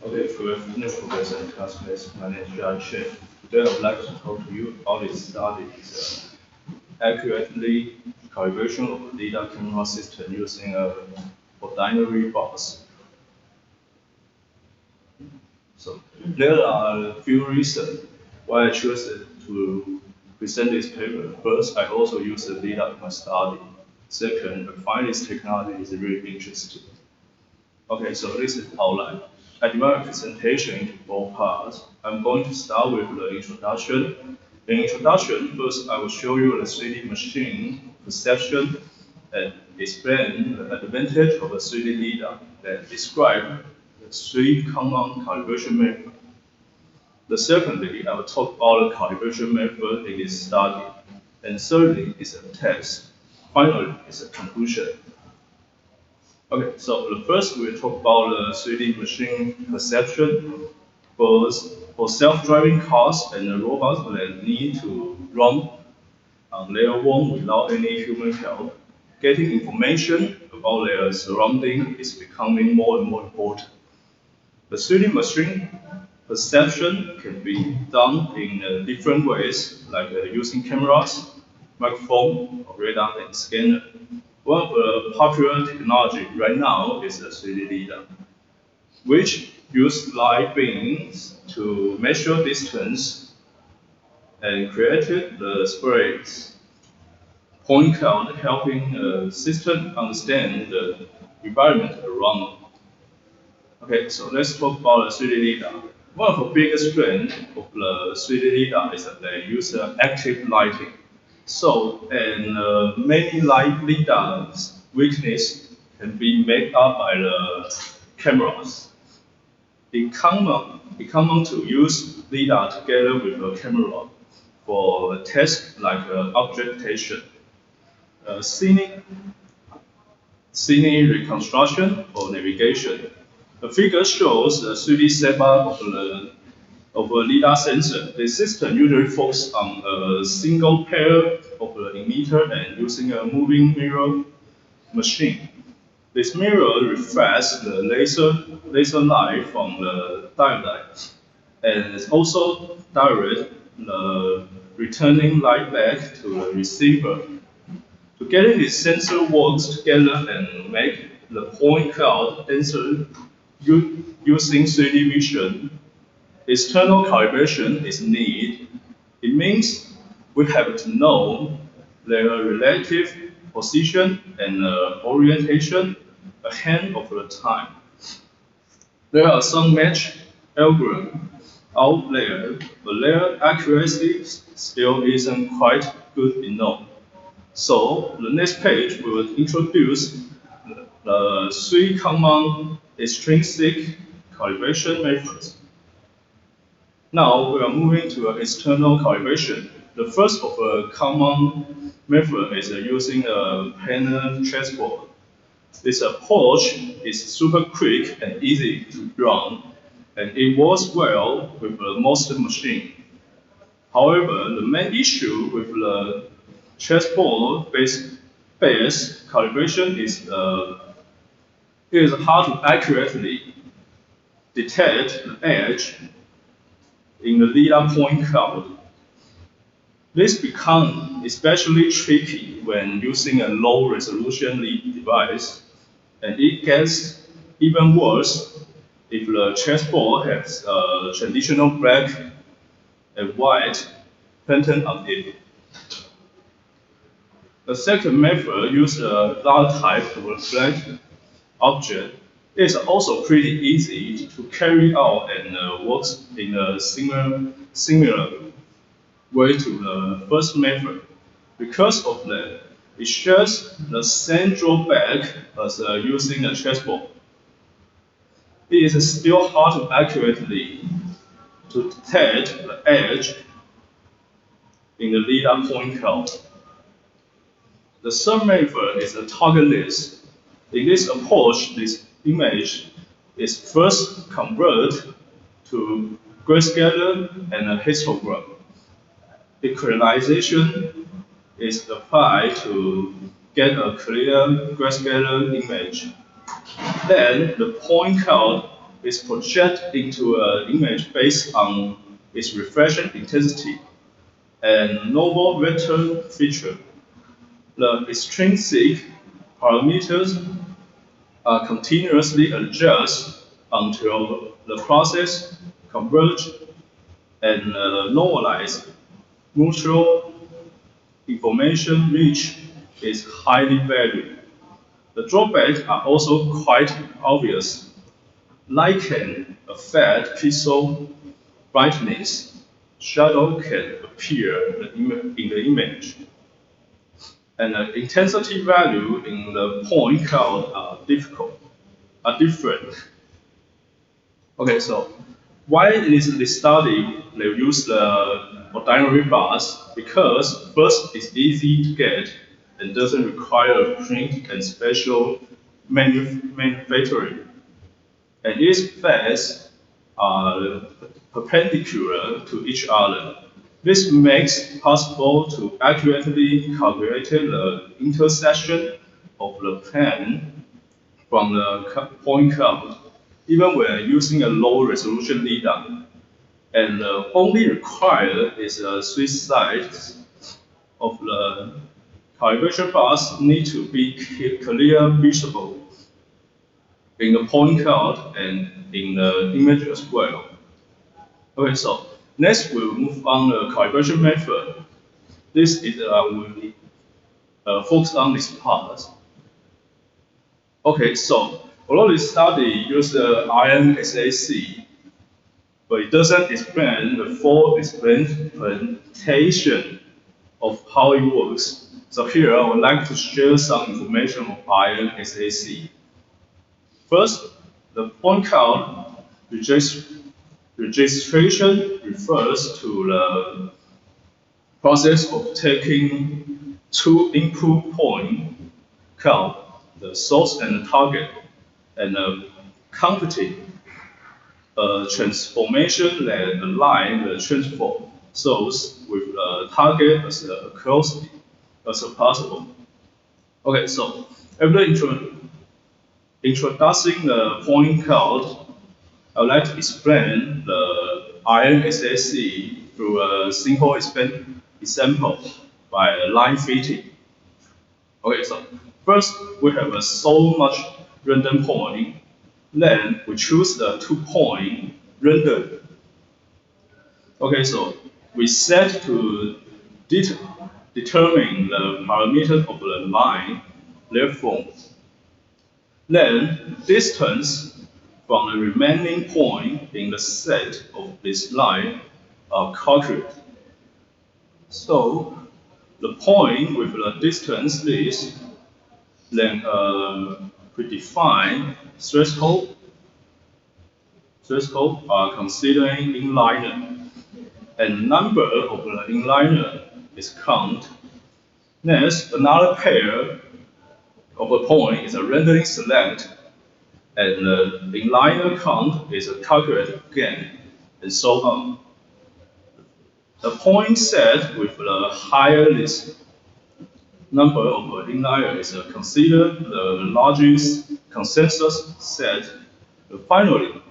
Okay, good afternoon, professor and classmates. My name is John Chen. Today I would like to talk to you about this study. It's accurately calibration of data camera system using a ordinary box. So there are a few reasons why I chose to present this paper. First, I also use the data in my study. Second, I find this technology is really interesting. Okay, so this is outline. I divide my presentation into four parts. I'm going to start with the introduction. In introduction, first I will show you the 3D machine perception and explain the advantage of a 3D data, then describe the three common calibration methods. The secondly, I will talk about the calibration method in this study. And thirdly is a test. Finally, is a conclusion. Okay, so the first we'll talk about the 3D machine perception. For self-driving cars and the robots that need to run on their own without any human help, getting information about their surrounding is becoming more and more important. The 3D machine perception can be done in different ways, like using cameras, microphone, or radar and scanner. One of the popular technology right now is the 3D lidar, which use light beams to measure distance and created the spreads. Point cloud helping the system understand the environment around. Okay, so let's talk about the 3D lidar. One of the biggest strengths of the 3D lidar is that they use active lighting. So, and many light lidars weakness can be made up by the cameras. It's common to use lidar together with a camera for a test like object detection, scenic reconstruction, or navigation. The figure shows the 3D setup of a LiDAR sensor. The system usually focuses on a single pair of the emitter and using a moving mirror machine. This mirror reflects the laser light from the diode and it also directs the returning light back to the receiver. Together, these sensors work together and make the point cloud answer using 3D vision. External calibration is needed. It means we have to know their relative position and orientation ahead of the time. There are some match algorithms out there, but their accuracy still isn't quite good enough. So the next page will introduce the three common extrinsic calibration methods. Now we are moving to external calibration. The first of a common method is using a panel transport. This approach is super quick and easy to run, and it works well with most machines. However, the main issue with the transport-based calibration is it is hard to accurately detect the edge in the LiDAR point cloud. This becomes especially tricky when using a low-resolution device, and it gets even worse if the transport has a traditional black and white pattern on it. The second method uses a dot type to reflect object. It is also pretty easy to carry out and works in a similar way to the first method. Because of that, it shares the same drawback as using a transport. It is still hard to accurately to detect the edge in the LiDAR point cloud. The third method is a targetless. In this approach, this image is first converted to grayscale and a histogram. Equalization is applied to get a clear grayscale image. Then the point cloud is projected into an image based on its reflection intensity and novel vector feature. The extrinsic parameters are continuously adjusted until the process converge and normalize. Mutual information reach is highly valued. The drawbacks are also quite obvious. Light can affect pixel brightness. Shadow can appear in the image. And the intensity value in the point cloud are different. Okay, so why is this study they use the ordinary bars? Because first, it's easy to get and doesn't require print and special manufacturing. And its faces are perpendicular to each other. This makes possible to accurately calculate the intersection of the plane from the point cloud, even when using a low-resolution LiDAR. And only required is the switch sides of the calibration bars need to be clear visible in the point cloud and in the image as well. Okay, so next we'll move on the calibration method. This is we focus on this part. Okay, so although this study uses the INSAC, but it doesn't explain the full implementation of how it works. So here I would like to share some information of INSAC. First, the point cloud registration refers to the process of taking two input point cloud, the source and the target, and computing a transformation that align the transform source with the target as closely as possible. Okay, so after introducing the point cloud, I would like to explain the INSAC through a simple example by line fitting. Okay, so first we have so much random point, then we choose the 2-point random. Okay, so we set to determine the parameters of the line, therefore. Then distance from the remaining point in the set of this line are calculated. So the point with the distance is then predefined threshold are considering inliner, and number of the inliner is count. Next, another pair of a point is a rendering select, and the inliner count is calculated again, and so on. The point set with the highest number of inliner is considered the largest consensus set. Finally,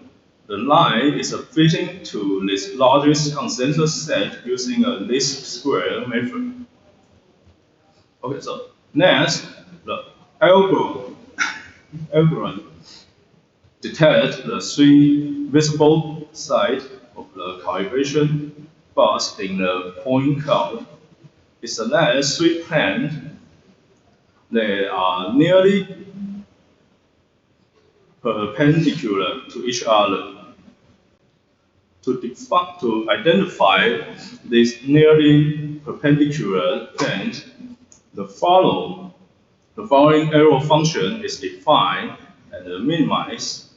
the line is fitting to this largest consensus set using a least square method. Okay, so next, the algorithm detects the 3 visible sides of the calibration bars in the point cloud. It selects 3 planes that are nearly perpendicular to each other. To identify these nearly perpendicular planes, the following arrow function is defined and minimized,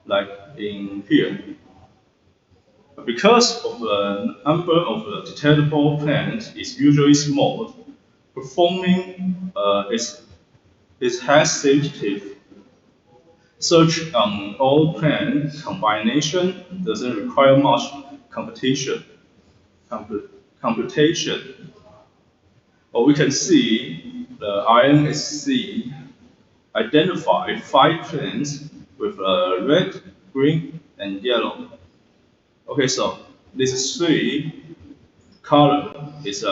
like in here. Because of the number of detectable planes is usually small, performing its sensitive search on all plane combination doesn't require much computation. Or we can see the INSC identify 5 planes with green, and yellow. Okay, so these three color is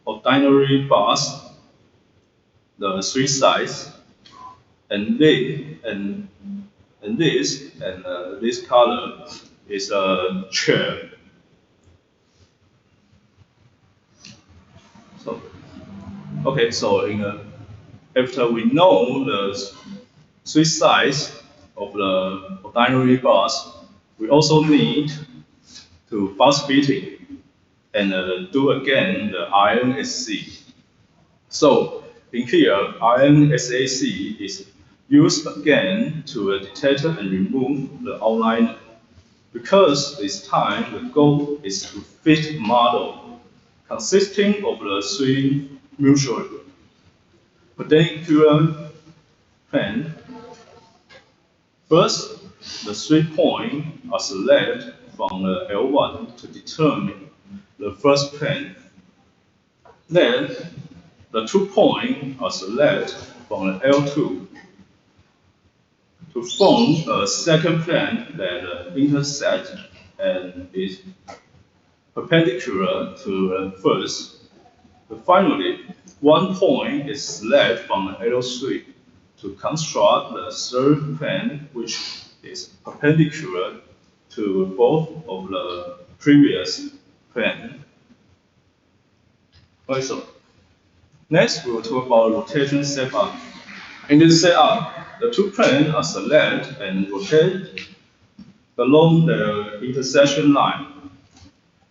ordinary bars, the three sides, and this color is a chair. So okay, so after we know the three sides of the ordinary bars, we also need to bus fitting and do again the iron SC. So in here, iron SAC is used again to detect and remove the outline. Because this time the goal is to fit a model consisting of the three mutual perpendicular plane. First, the 3 points are selected from the L1 to determine the first plane. Then, the 2 points are selected from the L2 to form a second plane that intersects and is perpendicular to the first. But finally, 1 point is selected from the L3 to construct the third plane, which is perpendicular to both of the previous plane. Okay, so next we will talk about rotation setup. In this setup, the two planes are selected and rotated along the intersection line.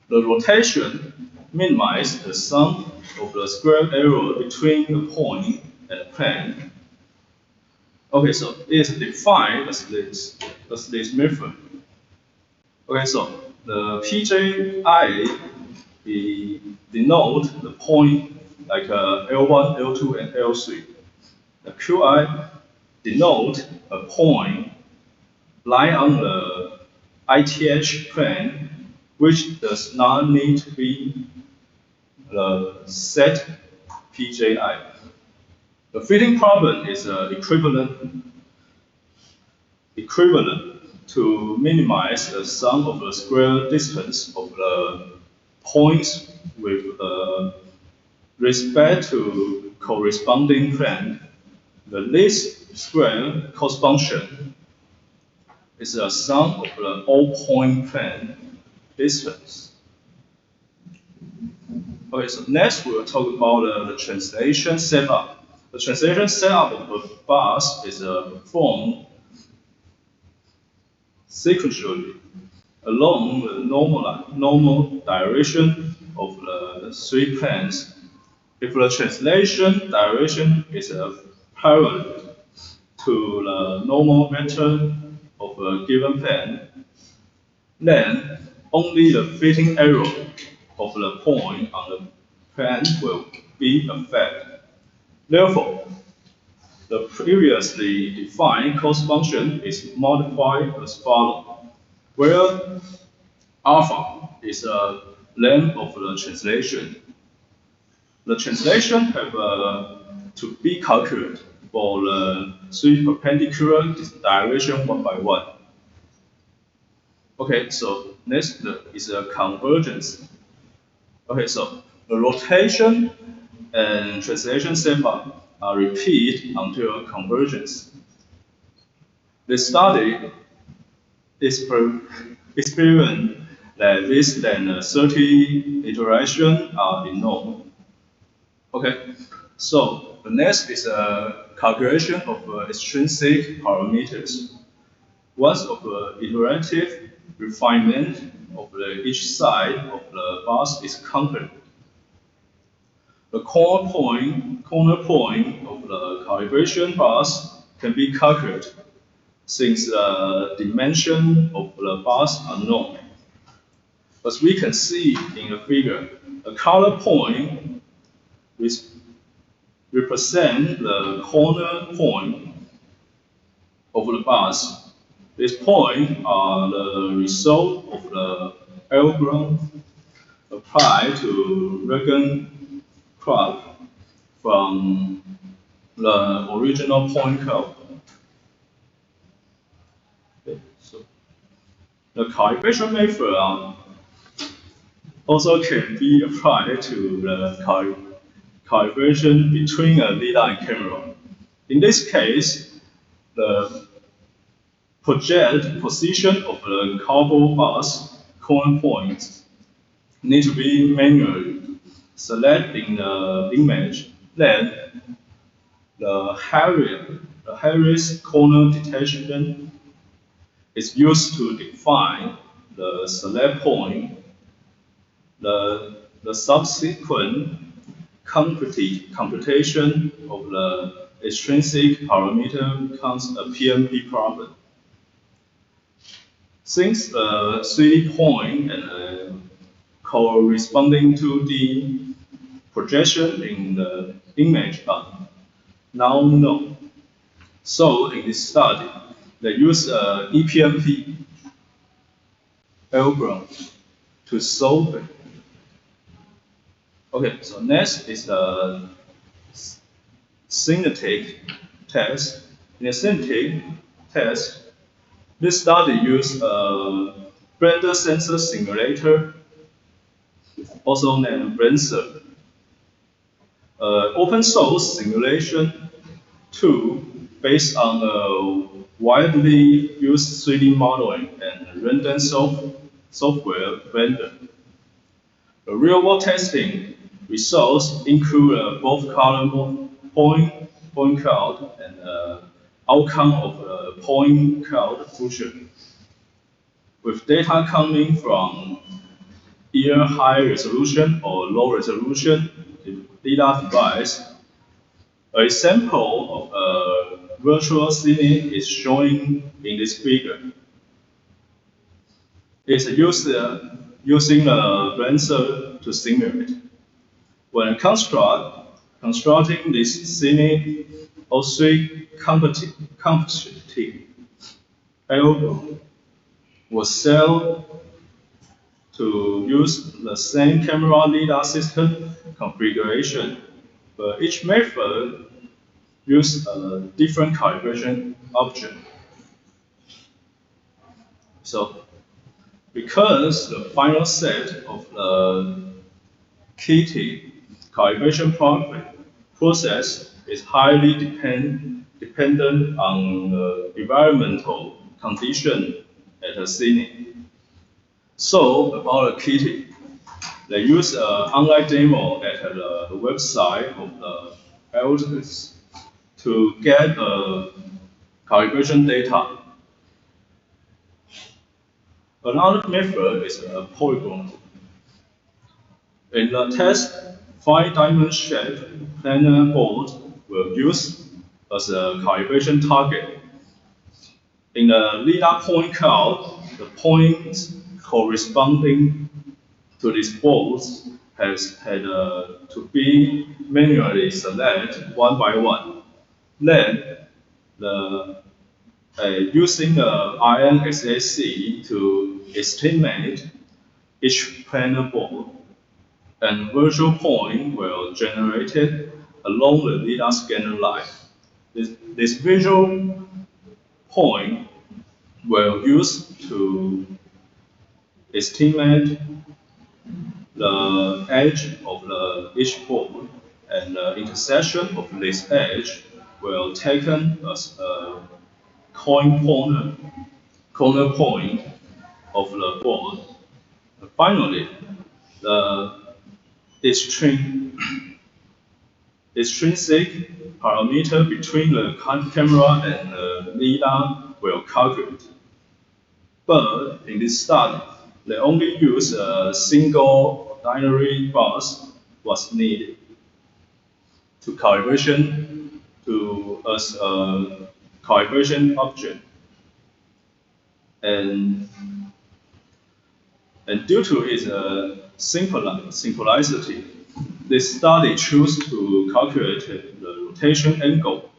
The rotation minimizes the sum of the square error between the point and the plane. Okay, so it is defined as this method. Okay, so the PJI denote the point like L1, L2, and L3. The QI denote a point lying on the ITH plane, which does not need to be the set PJI. The fitting problem is equivalent to minimize the sum of the square distance of the points with respect to corresponding plane. The least square cost function is the sum of the all point plane distance. Okay, so next we'll talk about the translation setup. The translation setup of the bus is performed sequentially along the normal direction of the three planes. If the translation direction is parallel to the normal vector of a given plane, then only the fitting error of the point on the plane will be affected. Therefore, the previously defined cost function is modified as follows, where alpha is the length of the translation. The translation have to be calculated for the three perpendicular direction one by one. Okay, so next is a convergence. Okay, so the rotation and translation setup are repeated until convergence. The study experiment that less than 30 iterations are enough. Okay, so the next is a calculation of extrinsic parameters. Once of the iterative refinement of each side of the bus is completed, the corner point of the calibration bus can be calculated since the dimension of the bus are known. As we can see in the figure, a color point represents the corner point of the bus. These points are the result of the algorithm applied to Regen curve from the original point curve. Okay, so the calibration method also can be applied to the calibration between a LiDAR and camera. In this case, the project position of the carbon bus corner points need to be manually selected in the image. Then the Harris corner detection is used to define the select point. The subsequent computation of the extrinsic parameter becomes a PMP problem. Since the 3D point and a corresponding 2D projection in the image are now known. So in this study, they use EPMP algorithm to solve it. Okay, so next is the synthetic test. In the synthetic test, this study used a blender sensor simulator, also named Blender, open source simulation tool based on a widely used 3D modeling and random software Blender. The real-world testing results include both color point cloud and outcome of point cloud fusion. With data coming from either high resolution or low resolution LiDAR device, a sample of a virtual cine is shown in this figure. It's used using a Blender to simulate. When constructing this scene, all three competing algorithms was set to use the same camera LiDAR system configuration, but each method used a different calibration option. So, because the final set of the kitty calibration process is highly dependent on the environmental condition at the scene. So about the kitty, they use an online demo at the website of the elders to get calibration data. Another method is a polygon. In the test, 5-diamond-shaped planar board were used as a calibration target. In the LiDAR point cloud, the points corresponding to these boards had to be manually selected one by one. Then, using the INSAC to estimate each planar board, and virtual point were generated along the LiDAR scanner line. This visual point were used to estimate the edge of each board, and the intersection of this edge were taken as a corner point of the board. Finally, the extrinsic parameter between the camera and the LiDAR were calculated. But in this study, they only use a single binary bus was needed to calibration as a calibration object. And due to its synchronicity, this study chose to calculate the rotation angle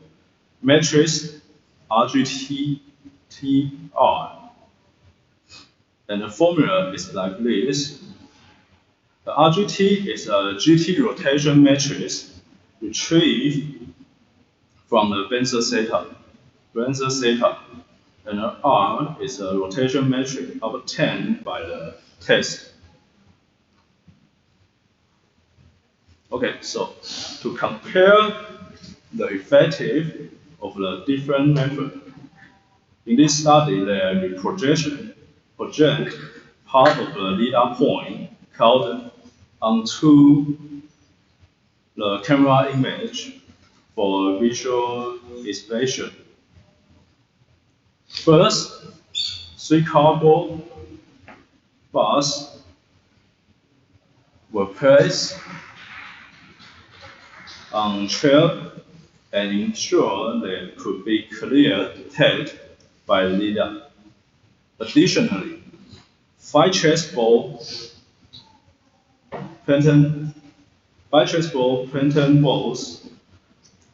matrix RGTR. And the formula is like this. The RGT is a GT rotation matrix retrieved from the Benzer theta. and R is a rotation metric obtained by the test. Okay, so to compare the effective of the different methods, in this study, they project part of the LiDAR point called onto the camera image for visual inspection. First, 3 cardboard bars were placed on chair and ensure they could be clearly detected by LiDAR. Additionally, 5 chessboard plantain balls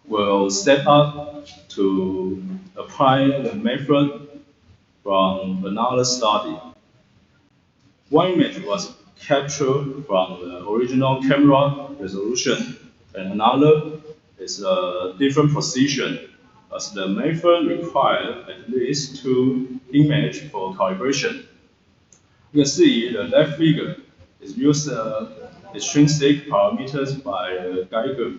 will set up to apply the method from another study. One image was captured from the original camera resolution, and another is a different position, as the method required at least 2 images for calibration. You can see the left figure is used extrinsic parameters by Geiger,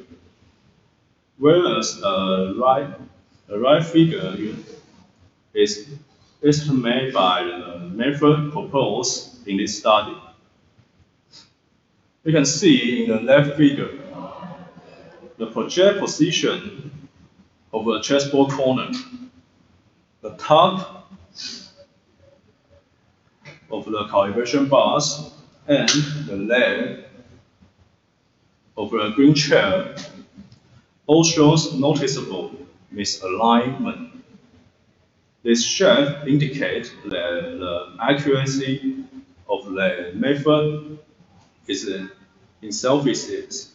whereas the right figure is estimated by the method proposed in this study. You can see in the left figure the project position of a chessboard corner, the top of the calibration bars, and the leg of a green chair all shows noticeable misalignment. This shape indicates that the accuracy of the method is insufficient.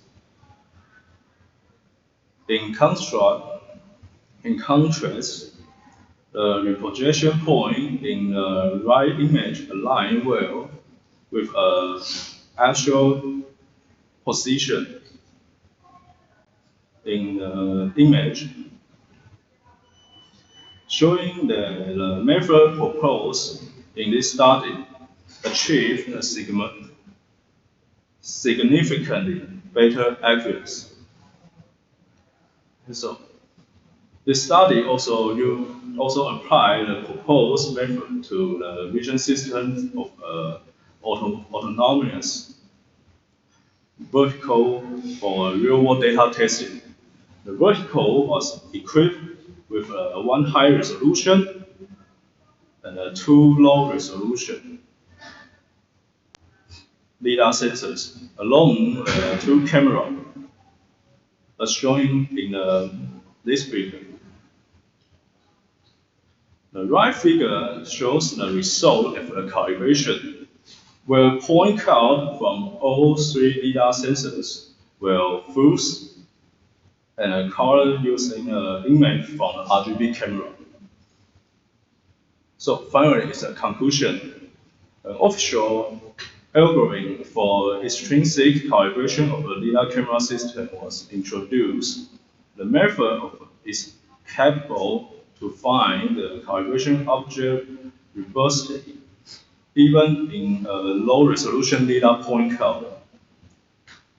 In contrast, the reprojection point in the right image aligns well with an actual position in the image, showing that the method proposed in this study achieved a significantly better accuracy. So, this study also applied the proposed method to the vision system of autonomous vehicle for real-world data testing. The vehicle was equipped with 1 high resolution and 2 low resolution LiDAR sensors, along with 2 cameras, as shown in this figure. The right figure shows the result of the calibration, where point cloud from all 3 LiDAR sensors were fused and colored using an image from the RGB camera. So finally, it's a conclusion. An official algorithm for extrinsic calibration of the LiDAR camera system was introduced. The method is capable to find the calibration object robustly, even in a low-resolution LiDAR point cloud.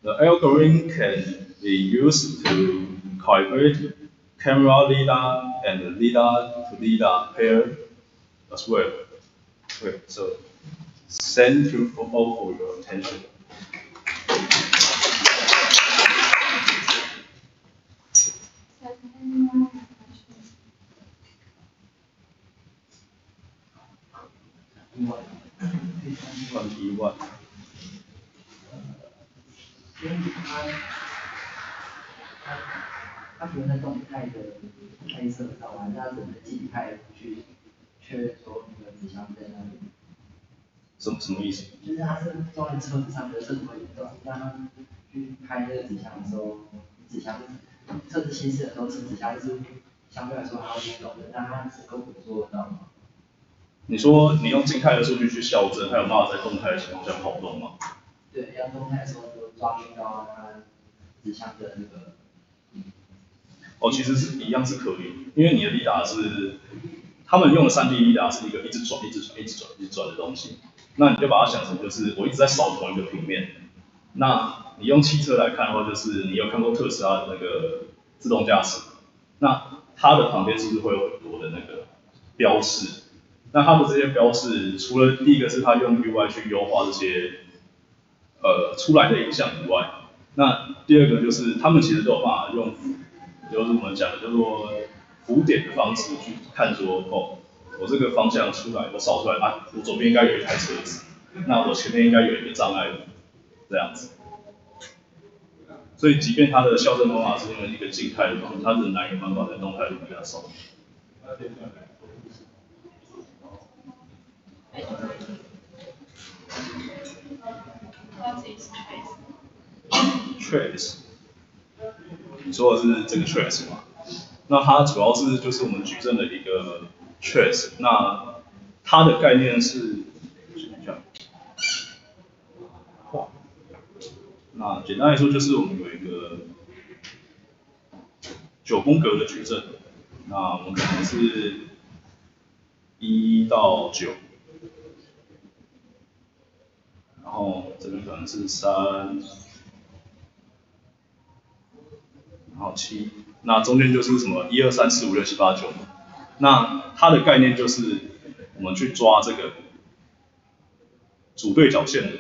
The algorithm can be used to calibrate camera LiDAR and LiDAR to LiDAR pair as well. Okay, so thank you all for your attention.21。因为它除了在动态的拍摄上，完它整个静态去确认说那个指向在那里。什么意思？就是它是装在车子上的，车子会移动，让它去拍那个指向的时候，指向车子行驶的时候，指向是相对来说它会移动的，但它能够捕捉得到吗？你说你用静态的数据去校正，它有办法在动态的情况下跑动吗？对，要动态的时候就抓取到它指向的那个。哦，其实是一样是可以，因为你的 LiDAR 他们用的3D LiDAR 是一个一直转的东西，那你就把它想成就是我一直在扫同一个平面。那你用汽车来看的话，就是你有看过特斯拉的那个自动驾驶，那它的旁边是不是会有很多的那个标示？那它的这些标示，除了第一个是它用 UI 去优化这些出来的影像以外，那第二个就是他们其实都有办法用，就是我们讲的叫做浮点的方式去看说，哦，我这个方向出来，我扫出来啊，我左边应该有一台车子，那我前面应该有一个障碍物，这样子。所以即便它的校正方法是用一个静态的方式，它仍然有办法在动态的比较少。What is trace？ 你说的是这个 trace 吗？那它主要是就是我们矩阵的一个 trace， 那它的概念是，想一下，那简单来说就是我们有一个9宫格的矩阵，那我们可能是1到9。然后这边可能是3，然后7，那中间就是什么1、2、3、4、5、6、7、8、9。那它的概念就是我们去抓这个主对角线的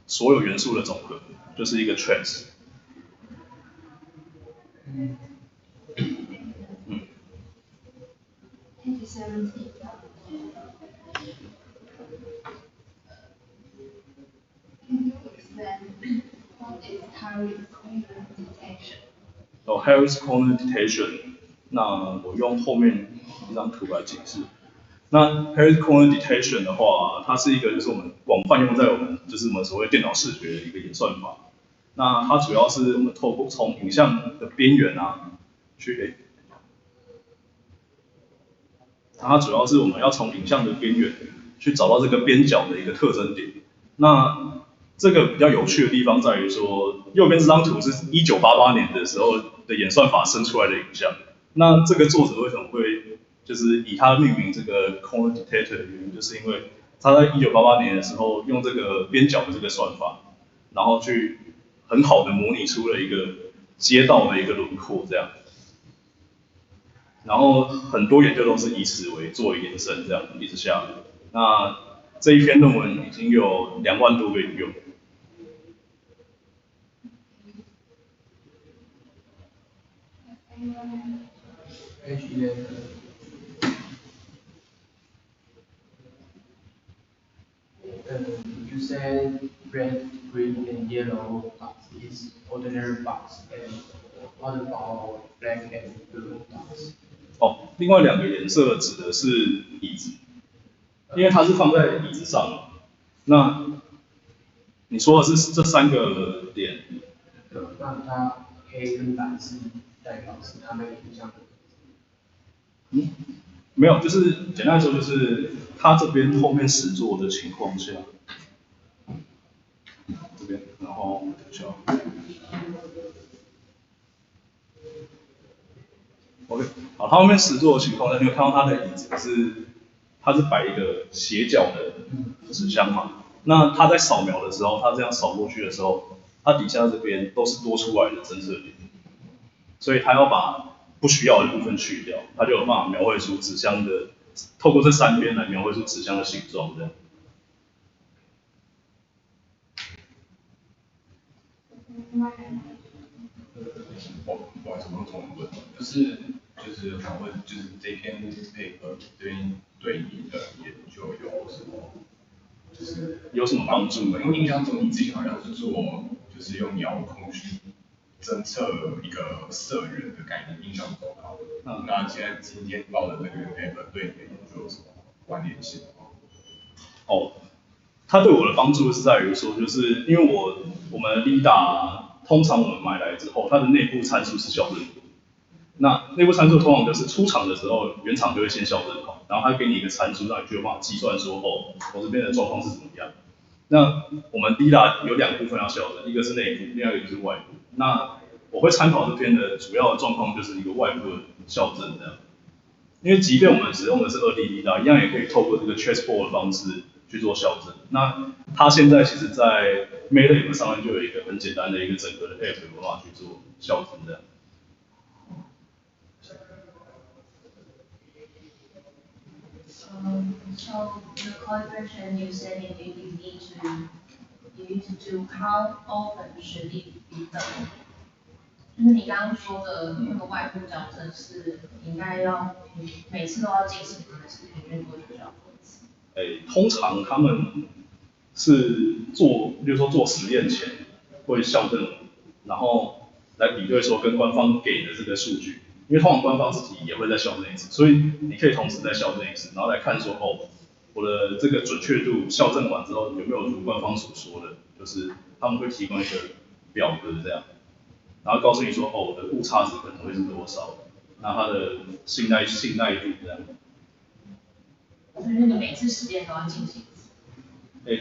所有元素的总和，就是一个 trace。Harris Corner Detection， 那我用后面一张图来解释。那 Harris Corner Detection 的话，它是一个就是我们广泛用在我们就是我们所谓电脑视觉的一个演算法。那它主要是我们透过从影像的边缘啊去它主要是我们要从影像的边缘去找到这个边角的一个特征点。那这个比较有趣的地方在于说，右边这张图是1988年的时候的演算法生出来的影像。那这个作者为什么会就是以它命名这个 corner detector 的原因，就是因为他在1988年的时候用这个边角的这个算法，然后去很好的模拟出了一个街道的一个轮廓这样。然后很多研究都是以此为做延伸这样一直下来。那这一篇论文已经有2万多个引用。You said red, green, and yellow box is ordinary box, and what about black and blue box? 哦，另外2个颜色指的是椅子，因为它是放在椅子上。那你说的是这3个点？那它黑跟蓝是代表是它那个影像的。没有，就是简单来说，就是它这边后面实作的情况下，这边，然后等一下 ，OK， 好，它后面实作的情况下，你有看到它的椅子它是摆一个斜角的纸箱嘛？那它在扫描的时候，它这样扫过去的时候，它底下这边都是多出来的侦测点，所以它要把不需要的部分去掉，它就有办法描绘出纸箱的，透过这3边来描绘出纸箱的形状这样。不好意思，我用中文问，就是想问，就是这篇paper这边对你的研究有什么，就是有什么帮助？因为印象中你之前好像是做，就是用遥控去侦测一个色源的概念，印象中好。那现在今天报的这个 paper 对你的研究有什么关联性吗？哦，它对我的帮助是在于说，就是因为我们 LiDAR 通常我们买来之后，它的内部参数是校正图。那内部参数通常就是出厂的时候，原厂就会先校正好，然后它给你一个参数，让你就有办法计算说，哦，我这边的状况是怎么样。那我们 LiDAR 有2部分要校正，一个是内部，另外一个就是外部。那我会参考这篇的主要的状况就是一个外部的校正这样。因为即便我们使用的是2D LiDAR，一样也可以透过这个 chessboard 的方式去做校正。那它现在其实在 MATLAB 上面就有一个很简单的一个整个的 app 有办法去做校正这样。So the calibration you said you need to do how often should it be done？ 就是你刚刚说的那个外部矫正是应该要每次都要进行，还是平均多久就要做一次？通常他们是做，比如说做实验前会校正，然后来比对说跟官方给的这个数据，因为通常官方自己也会在校正一次，所以你可以同时在校正一次，然后来看说我的这个准确度校正完之后有没有如官方所说的，就是他们会提供一个表格这样，然后告诉你说我的误差值可能会是多少，那它的信赖度这样。所以你每次实验都要进行一次？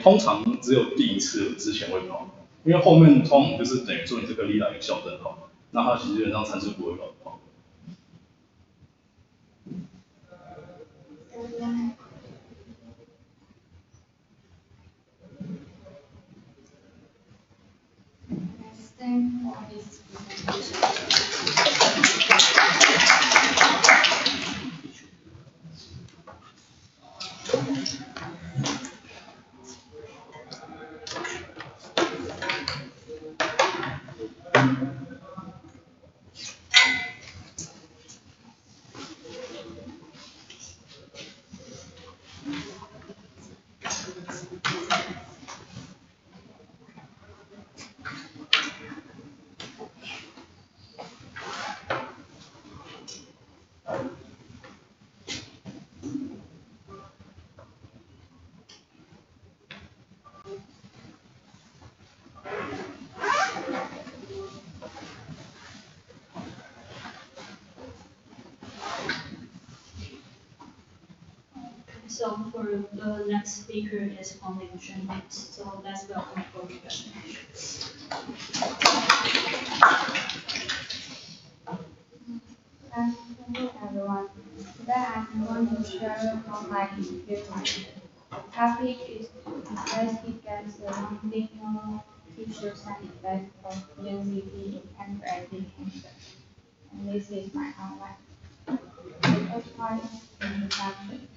通常只有第一次之前会跑，因为后面通常就是等于说你这个力量已经校正好，那它其实基本上参数不会跑。Thanks for this presentation. So for the next speaker is Huang Chen next. So let's welcome for the presentation. Hello everyone. Today I'm going to share how my experience. The topic is to investigate surrounding normal tissue side effects of PNCT in pancreatic cancer. And this is my outline. The first part is introduction.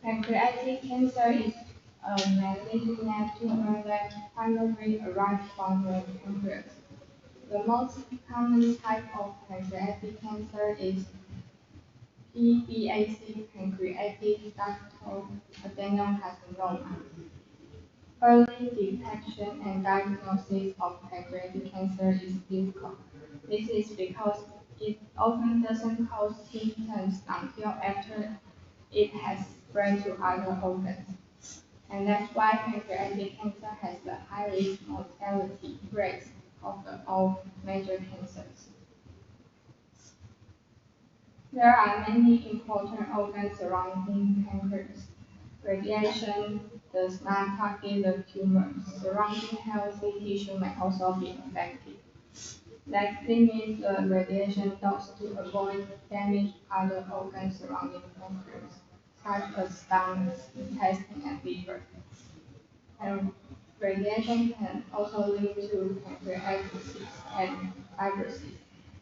Pancreatic cancer is a malignant tumor that primarily arises from the pancreas. The most common type of pancreatic cancer is PDAC, pancreatic ductal adenocarcinoma. Early detection and diagnosis of pancreatic cancer is difficult. This is because it often doesn't cause symptoms until after it has spread to other organs. And that's why pancreatic cancer has the highest mortality rate of all major cancers. There are many important organs surrounding pancreas. Radiation does not target the tumor. Surrounding healthy tissue may also be affected. That limits the radiation dose to avoid damage other organs surrounding pancreas, such as stomach, intestine, and liver. And radiation can also lead to pancreatitis and fibrosis.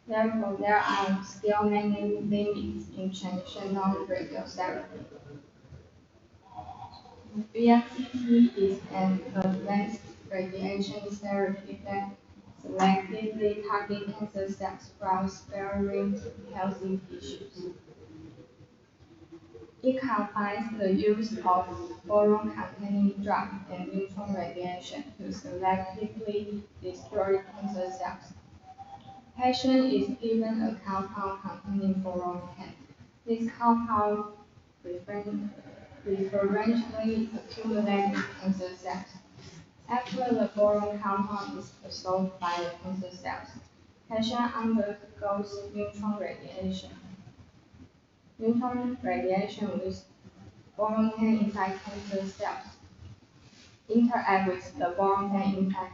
Therefore, there are still many limits in traditional radiotherapy. VRCT is an advanced radiation therapy that selectively targets cancer cells while sparing healthy tissues. It combines the use of boron-containing drug and neutron radiation to selectively destroy cancer cells. Patient is given a compound containing boron-10. This compound preferentially accumulates cancer cells. After the boron compound is absorbed by the cancer cells, patient undergoes neutron radiation. Neutron radiation with boron-10 inside cancer cells interact with the boron-10 inside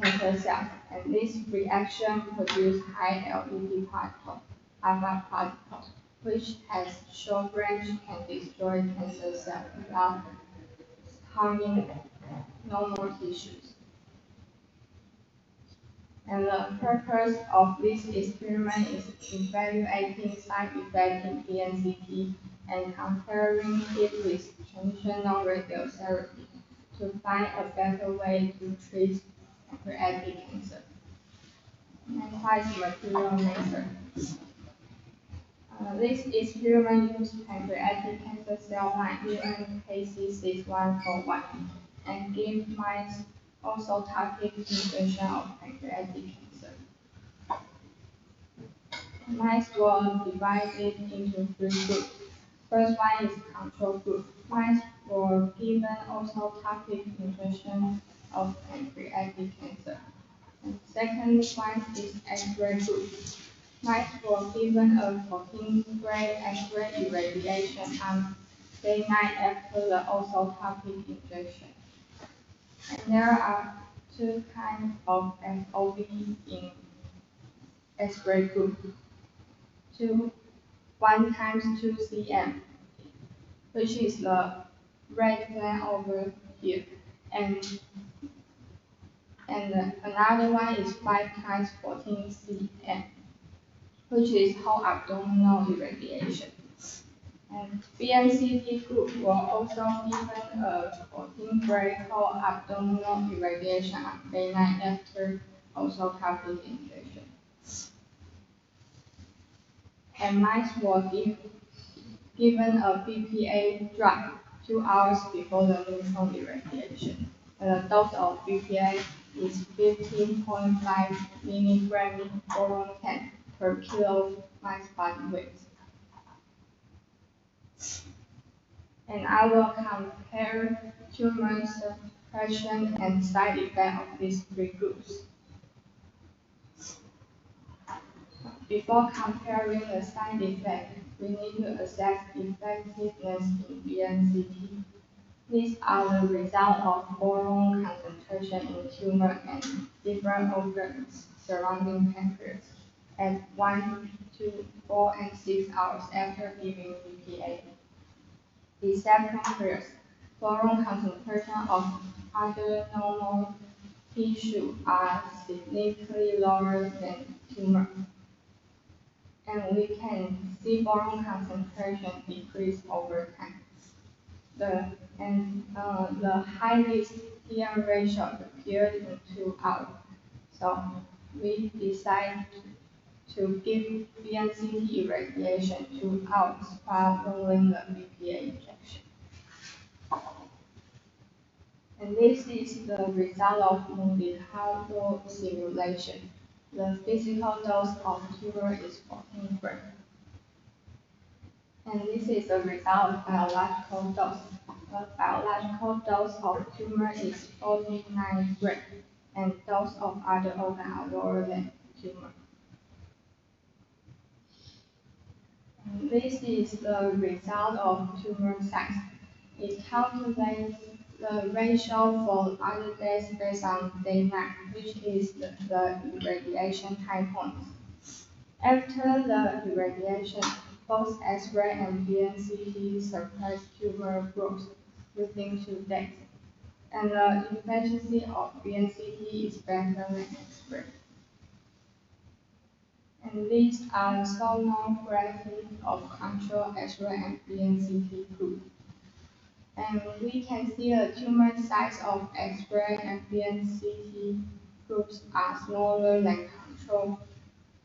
cancer cells, and this reaction produces high LED particle, alpha particle, which has short range can destroy cancer cells without harming normal tissues. And the purpose of this experiment is evaluating side effects in PNCT and comparing it with traditional radiotherapy to find a better way to treat pancreatic cancer. And twice material method. This experiment used pancreatic cancer cell line UNKC6141 and gave mice also target invasion of pancreatic cancer. Mice were divided into three groups. First one is control group. Mice were given also target invasion of pancreatic cancer. And second one is X-ray group. Mice were given a 14-gray X-ray irradiation on day 9 after the also target injection. And there are two kinds of FOV in X-ray group. 1 times 2 cm, which is the red line over here, and another one is 5 times 14 cm, which is whole abdominal irradiation. And BNCT group were also given a 14-gray whole abdominal irradiation on day 9 after also target injection. And mice were given a BPA drug 2 hours before the neutron irradiation. And the dose of BPA is 15.5 milligram boron 10 per kilo mice body weight. And I will compare tumor suppression and side effect of these three groups. Before comparing the side effect, we need to assess effectiveness in BNCT. These are the result of boron concentration in tumor and different organs surrounding pancreas at 1, 2, 4, and 6 hours after giving BPA. Except pancreas, boron concentration of other normal tissue are significantly lower than tumor. And we can see boron concentration decrease over time. The highest PM ratio appeared in 2 hours. So we decided to give BNCT irradiation 2 hours following the BPA injection. And this is the result of Monte Carlo simulation. The physical dose of tumor is 14 grams. And this is the result of biological dose. The biological dose of tumor is 49 grams, and dose of other organs are lower than tumor. And this is the result of tumor size. It calculates the ratio for other days based on day 9, which is the irradiation time point. After the irradiation, both X-ray and BNCT suppress tumor growth within 2 days, and the efficiency of BNCT is better than X-ray. And these are sonography of control X-ray and BNCT group. And we can see the tumor size of X-ray and BNCT groups are smaller than control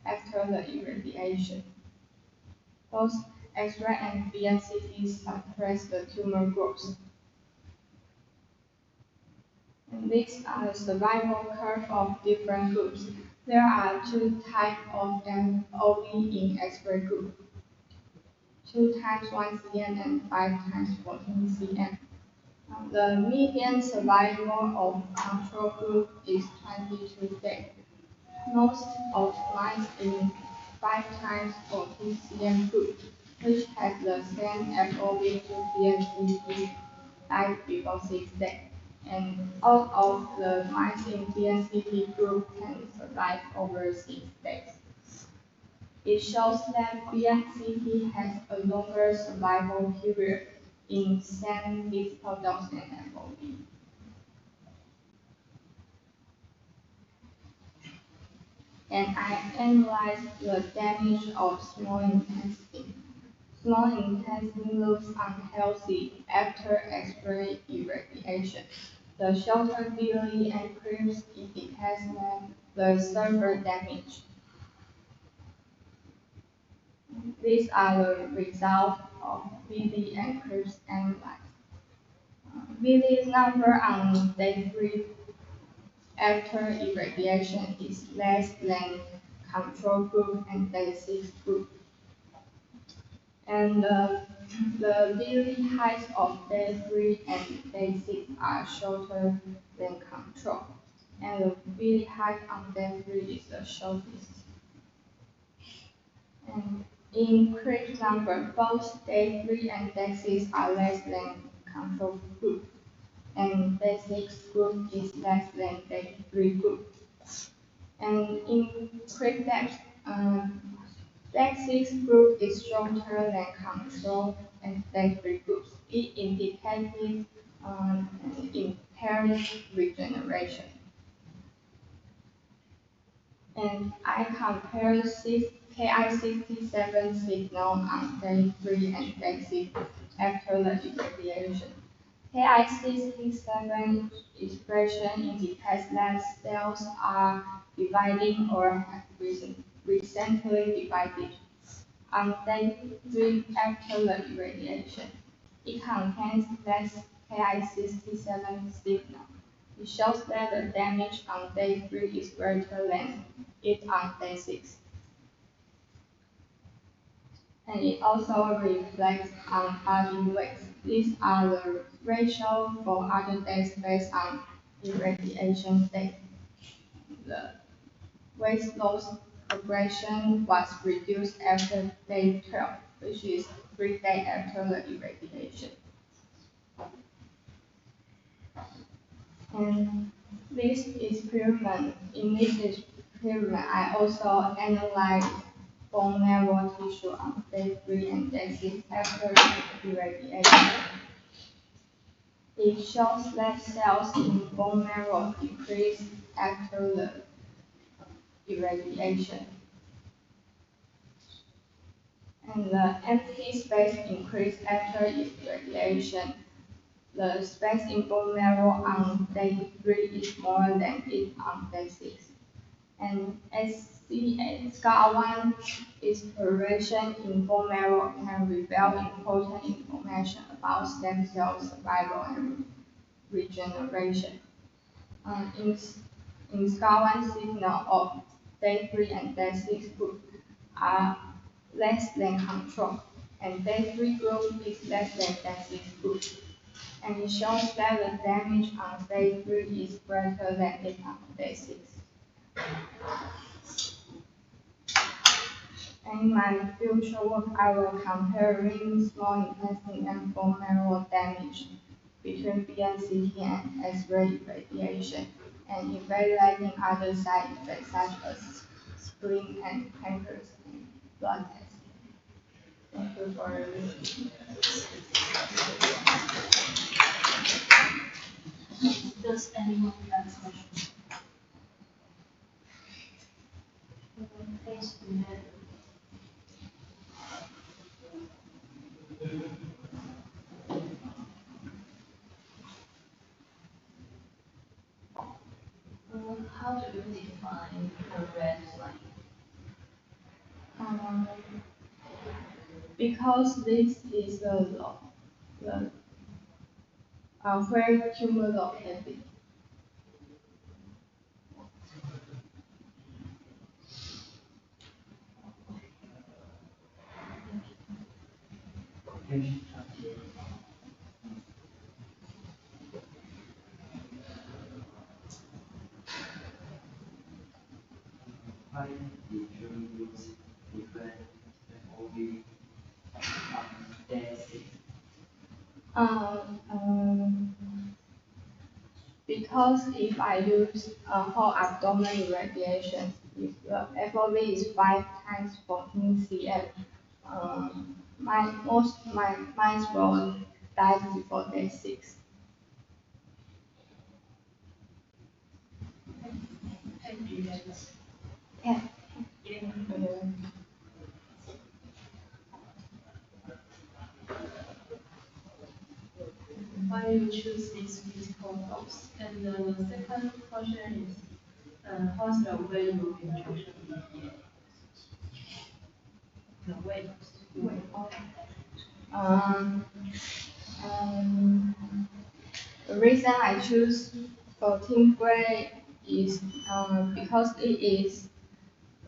after the irradiation. Both X-ray and BNCT suppress the tumor growth. And these are the survival curve of different groups. There are 2 types of MOV in X-ray group. 2 times 1 cm and 5 times 14 cm. The median survival of control group is 22 days. Most of mice in 5 times 14 cm group, which has the same FOV to BNCT, died before 6 days. And all of the mice in BNCT group can survive over 6 days. It shows that BNCT has a longer survival period in same physical dose than FOB. And I analyzed the damage of small intestine. Small intestine looks unhealthy after X-ray irradiation. The shorter villi and crypts indicate the severe damage. These are the results of villi and crypts analyzed. Villi number on day 3 after irradiation is less than control group and day 6 group. And the villi heights of day 3 and day 6 are shorter than control. And the villi height on day 3 is the shortest. And in crypt number, both day 3 and day 6 are less than control group. And day 6 group is less than day 3 group. And in crypt depth, day 6 group is shorter than control and day 3 groups. It indicated impaired regeneration. And I compared Ki67 signal on day 3 and day 6 after the irradiation. Ki67 expression indicates that cells are dividing or have recently divided. On day 3 after the irradiation, it contains less Ki67 signal. It shows that the damage on day 3 is greater than it on day 6. And it also reflects on body weight. These are the ratio for other days based on irradiation date. The weight loss progression was reduced after day 12, which is 3 days after the irradiation. And in this experiment, I also analyzed bone marrow tissue on day 3 and day 6 after irradiation. It shows that cells in bone marrow decrease after the irradiation. And the empty space increased after irradiation. The space in bone marrow on day 3 is more than it on day 6. And SCA-SCA1 exploration in bone marrow can reveal important information about stem cell survival and regeneration. In SCA1 signal of day 3 and day 6 group are less than control, and day 3 group is less than day 6 group. And it shows that the damage on day 3 is greater than it on day 6. In my future work, I will compare small intestine and bone marrow damage between BNCT and X-ray radiation, and evaluating other side effects such as spleen and pancreas and blood tests. Thank you for listening. Does anyone have questions? Please go ahead. How do you define a red line? Because this is the where tumor located. Why did you use different FOV day 6? Because if I use whole abdomen irradiation, if the FOV is 5 times 14 cm, my mice will die before day 6. Yeah. Why you choose these physical goals? And the second question is, how's the way you injection? The way. The reason I choose 14 gray is because it is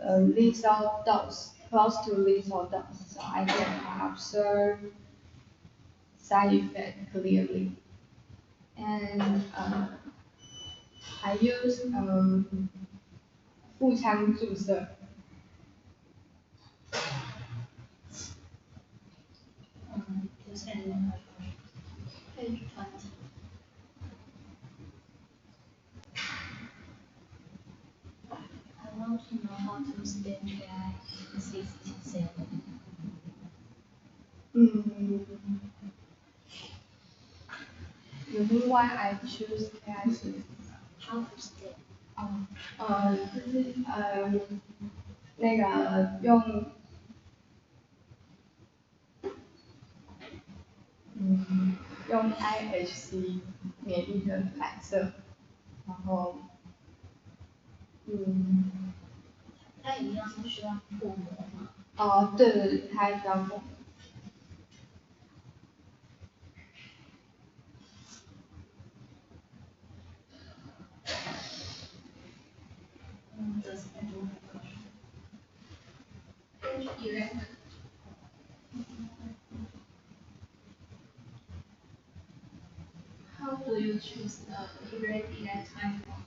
a lethal dose, close to lethal dose, so I can observe side effect clearly. And I use 腹腔注射。Is any more questions? Page 20. I want to know how to spell KI67. You mean why I choose KI6? How to spell? 就是那个用用 IHC 免疫的反射，然后它一样是需要覆膜吗？对对对，它需要覆膜。Does anyone have a question? Page 11. How do you choose the period and time point?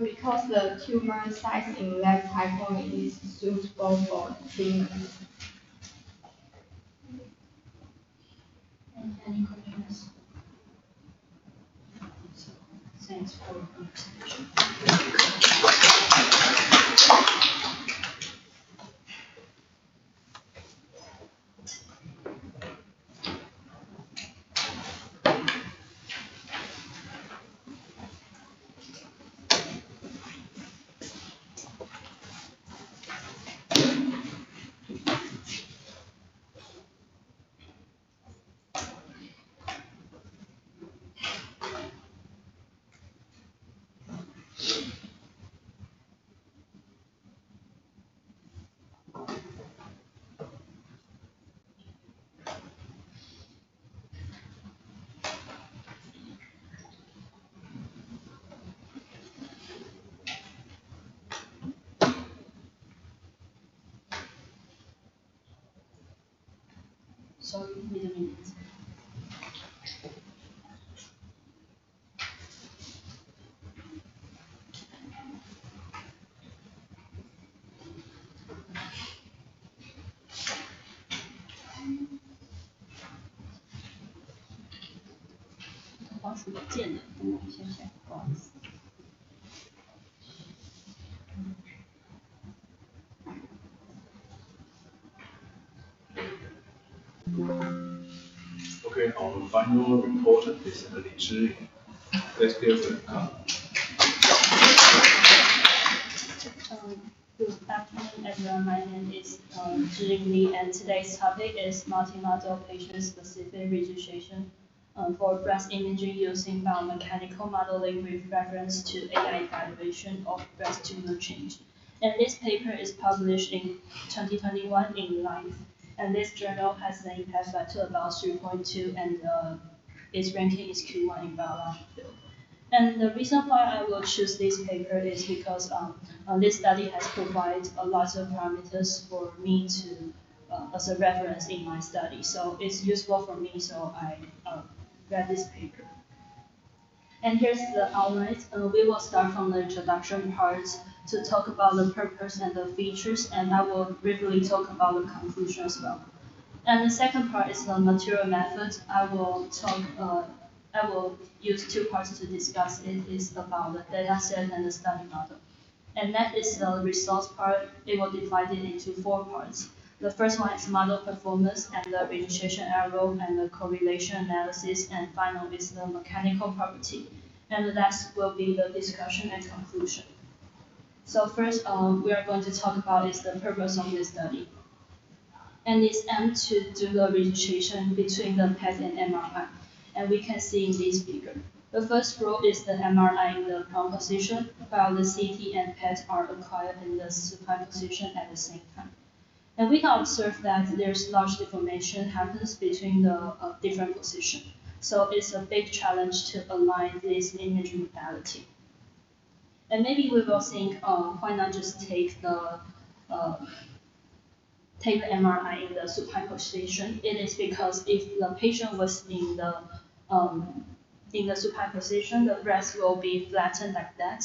Because the tumor size in left time point is suitable for treatment. Any questions? So, thanks for your participation. Sorry, wait a minute. Okay, our final reporter is Li Zhiying. Let's hear from her. Good afternoon, everyone. My name is Zhiying Li, and today's topic is multi-model patient-specific registration for breast imaging using biomechanical modeling with reference to AI evaluation of breast tumor change. And this paper is published in 2021 in Life. And this journal has an impact factor about 3.2, and its ranking is Q1 in biology field. And the reason why I will choose this paper is because this study has provided a lot of parameters for me to as a reference in my study. So it's useful for me, so I read this paper. And here's the outline. We will start from the introduction part to talk about the purpose and the features, and I will briefly talk about the conclusion as well. And the second part is the material method. I will use two parts to discuss. It is about the data set and the study model. And that is the results part. It will divide it into 4 parts. The first one is model performance and the registration error and the correlation analysis, and final is the mechanical property. And the last will be the discussion and conclusion. So first, we are going to talk about is the purpose of this study. And it's aimed to do the registration between the PET and MRI. And we can see in this figure. The first row is the MRI in the prone position, while the CT and PET are acquired in the supine position at the same time. And we can observe that there's large deformation happens between the different positions. So it's a big challenge to align this imaging modality. And maybe we will think, why not just take the MRI in the supine position? It is because if the patient was in the supine position, the breast will be flattened like that,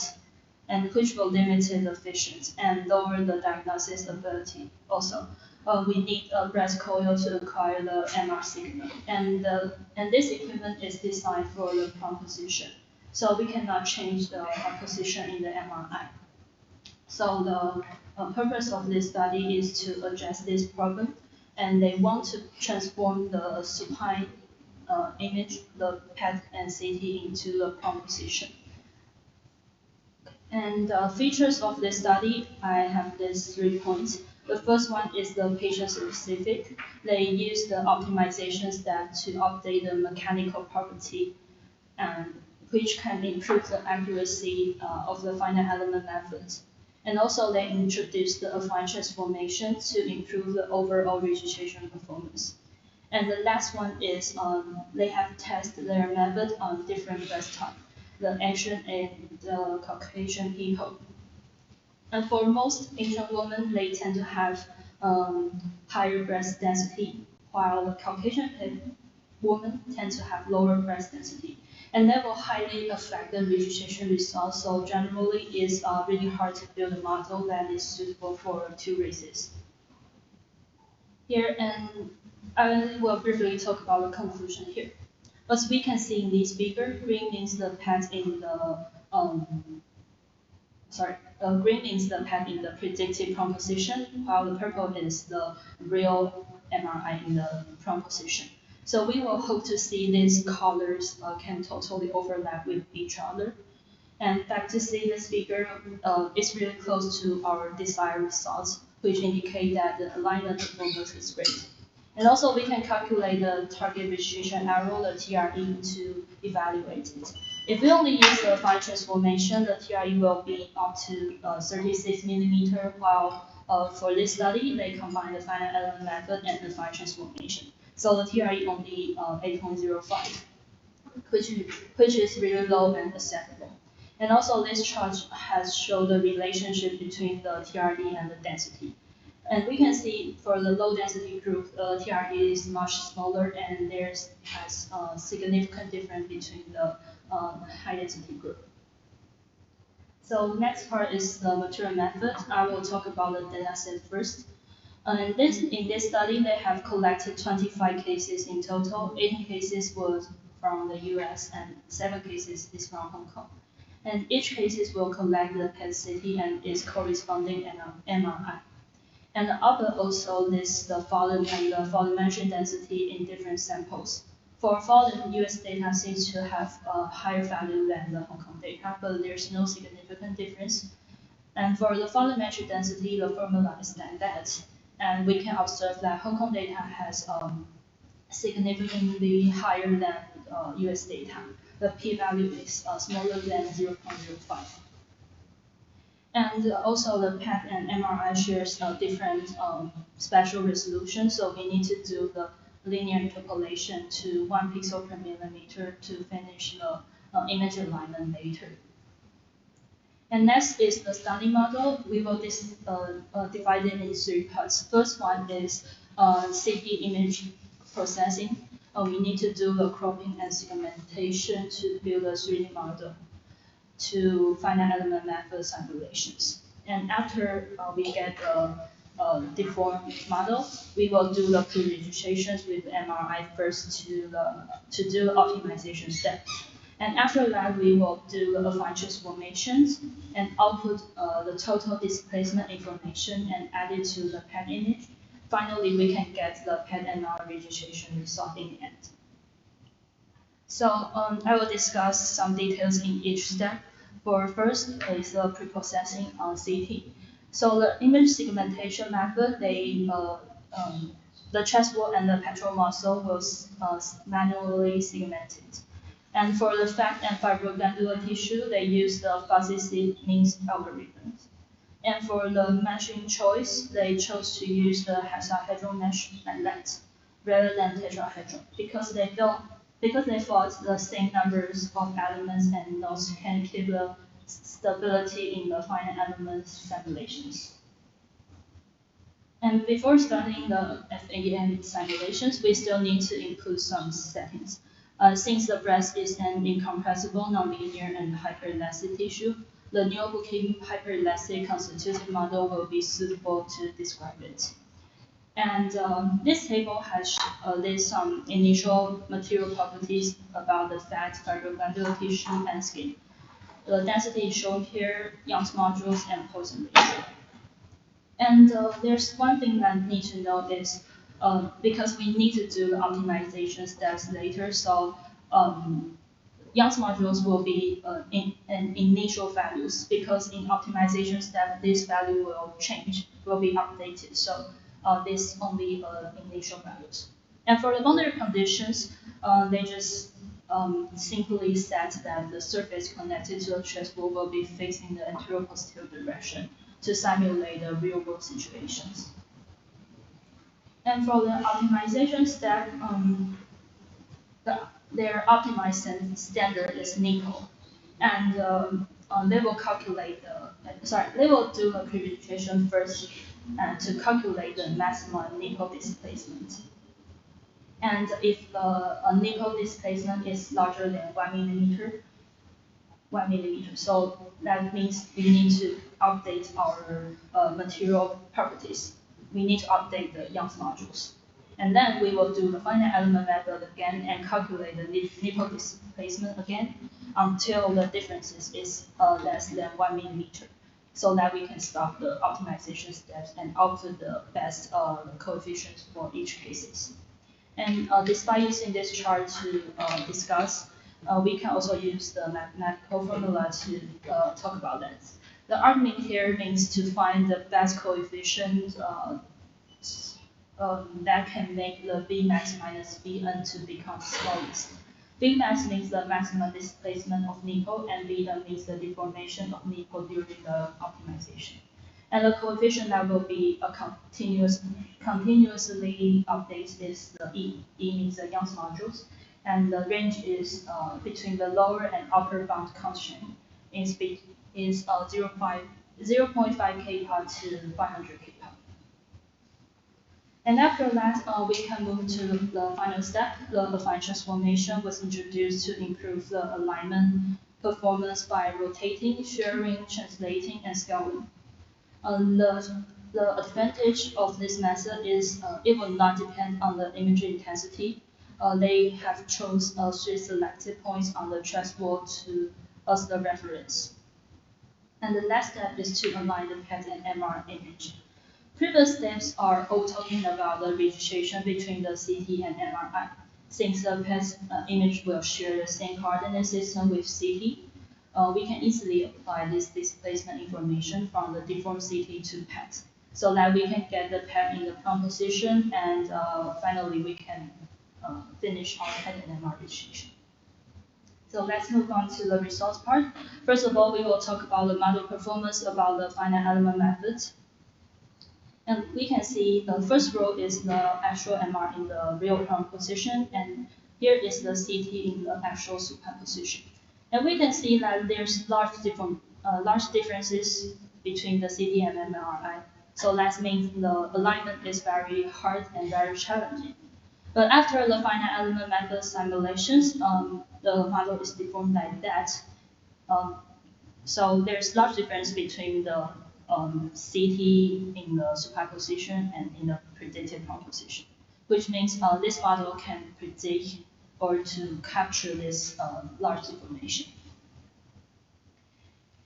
and which will limit the vision and lower the diagnosis ability. Also, we need a breast coil to acquire the MR signal, and this equipment is designed for the prone position, so we cannot change the position in the MRI. So the purpose of this study is to address this problem, and they want to transform the supine image, the PET and CT into the prone position. And features of this study, I have these 3 points. The first one is the patient specific. They use the optimization step to update the mechanical property, which can improve the accuracy of the final element methods. And also they introduce the affine transformation to improve the overall registration performance. And the last one is they have tested their method on different breast types, the Asian and the Caucasian people. And for most Asian women, they tend to have higher breast density, while the Caucasian women tend to have lower breast density. And that will highly affect the registration results. So generally, it's really hard to build a model that is suitable for 2 races. Here, and I will briefly talk about the conclusion here. As we can see in this figure, green means the PET in the green means the PET in the predicted prone position, while the purple is the real MRI in the prone position. So we will hope to see these colors can totally overlap with each other. And back to see this figure, it's really close to our desired results, which indicate that the alignment performance is great. And also we can calculate the target registration error, the TRE, to evaluate it. If we only use the fine transformation, the TRE will be up to 36 millimeter, while for this study, they combine the final element method and the fine transformation. So the TRE only 8.05, which is really low and acceptable. And also this chart has shown the relationship between the TRE and the density. And we can see for the low density group, the TRE is much smaller, and there's a significant difference between the high density group. So next part is the material method. I will talk about the data set first. And in this study, they have collected 25 cases in total. 18 cases was from the US and 7 cases is from Hong Kong. And each case will collect the PET-CT and its corresponding MRI. And the other also lists the volume and the volumetric density in different samples. For volume, US data seems to have a higher value than the Hong Kong data, but there's no significant difference. And for the volumetric density, the formula is like that. And we can observe that Hong Kong data has significantly higher than US data. The p-value is smaller than 0.05. And also the PET and MRI shares a different spatial resolution, so we need to do the linear interpolation to 1 pixel per millimeter to finish the image alignment later. And next is the study model. We will divide it in 3 parts. First one is CT image processing. We need to do the cropping and segmentation to build a 3D model to finite element method simulations. And after we get the deformed model, we will do the pre-registrations with MRI first to do the optimization step. And after that, we will do the affine transformations and output the total displacement information and add it to the PET image. Finally, we can get the PET MR registration result in the end. So I will discuss some details in each step. For first is the preprocessing on CT. So the image segmentation method, the chest wall and the pectoral muscle was manually segmented. And for the fat and fibroglandular tissue, they use the fuzzy sequence algorithms. And for the meshing choice, they chose to use the hexahedral mesh magnet rather than tetrahedral because they thought the same numbers of elements and nodes can keep the stability in the finite elements simulations. And before starting the FAM simulations, we still need to include some settings. Since the breast is an incompressible, nonlinear, and hyperelastic tissue, the Neo-Booking hyperelastic constitutive model will be suitable to describe it. And this table has lists some initial material properties about the fat, fibroglandular tissue, and skin. The density is shown here, Young's modules, and Poisson ratio. And there's one thing that I need to know is because we need to do the optimization steps later, so Young's modules will be in initial values because in optimization step, this value will change, will be updated. So this only initial values. And for the boundary conditions, they just simply set that the surface connected to the chest wall will be fixed in the anterior posterior direction to simulate the real world situations. And for the optimization step, their optimized standard is NIPO. And they will calculate they will do the pre-registration first to calculate the maximum NIPO displacement. And if the NIPO displacement is larger than 1 millimeter, so that means we need to update our material properties. We need to update the Young's modules. And then we will do the finite element method again and calculate the NIPO displacement again until the difference is less than 1 millimeter, so that we can stop the optimization steps and output the best coefficients for each cases. And despite using this chart to discuss, we can also use the mathematical formula to talk about that. The argument here means to find the best coefficient that can make the Vmax minus Vn to become smallest. Vmax means the maximum displacement of NIPO, and Vn means the deformation of NIPO during the optimization. And the coefficient that will be continuously updated is the E. E means the Young's modules, and the range is between the lower and upper bound constraint is 0.5 kPa to 500 kPa. And after that, we can move to the final step. The affine transformation was introduced to improve the alignment performance by rotating, shearing, translating, and scaling. The advantage of this method is it will not depend on the image intensity. They have chosen 3 selected points on the chest wall as the reference. And the last step is to align the PET and MR image. Previous steps are all talking about the registration between the CT and MRI. Since the PET image will share the same coordinate system with CT, we can easily apply this displacement information from the deformed CT to PET, so that we can get the PET in the prone position, and finally we can finish our PET and MR registration. So let's move on to the results part. First of all, we will talk about the model performance about the finite element methods. And we can see the first row is the actual MR in the real prone position, and here is the CT in the actual supine position. And we can see that there's large differences between the CT and MRI. So that means the alignment is very hard and very challenging. But after the finite element method simulations, the model is deformed like that. So there's large difference between the CT in the superposition and in the predicted composition, which means this model can predict or to capture this large information.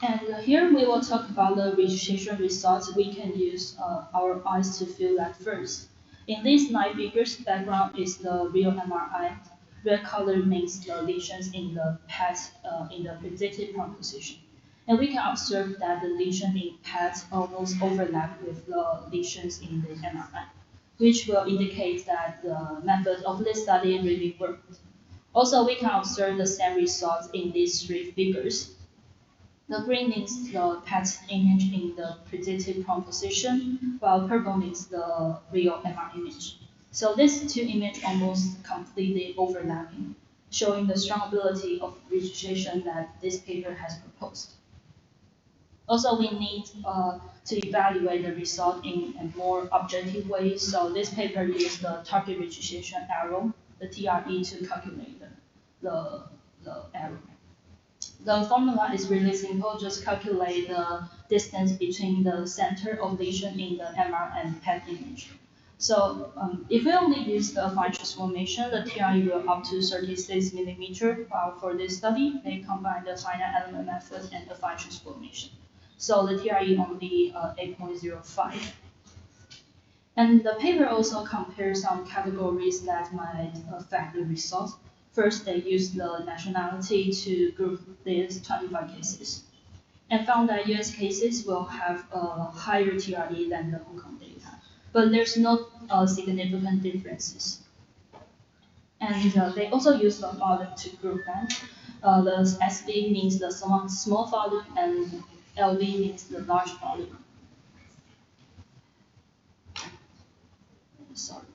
And here we will talk about the registration results we can use our eyes to feel at first. In these 9 figures, background is the real MRI. Red color means the lesions in the PET in the predicted composition. And we can observe that the lesion in PET almost overlap with the lesions in the MRI, which will indicate that the method of this study really worked. Also, we can observe the same results in these 3 figures. The green means the PET image in the predicted composition, while purple means the real MR image. So these 2 images almost completely overlapping, showing the strong ability of registration that this paper has proposed. Also, we need to evaluate the result in a more objective way. So this paper used the target registration arrow, the TRE, to calculate the arrow. The formula is really simple. Just calculate the distance between the center of lesion in the MR and PET image. So if we only use the fine transformation, the TRE will up to 36 millimeter. While for this study, they combine the finite element method and the fine transformation. So the TRE only 8.05. And the paper also compares some categories that might affect the results. First, they used the nationality to group these 25 cases, and found that US cases will have a higher TRE than the Hong Kong data, but there's no significant differences. And they also use the volume to group them. The SV means the small volume, and LV means the large volume. Sorry.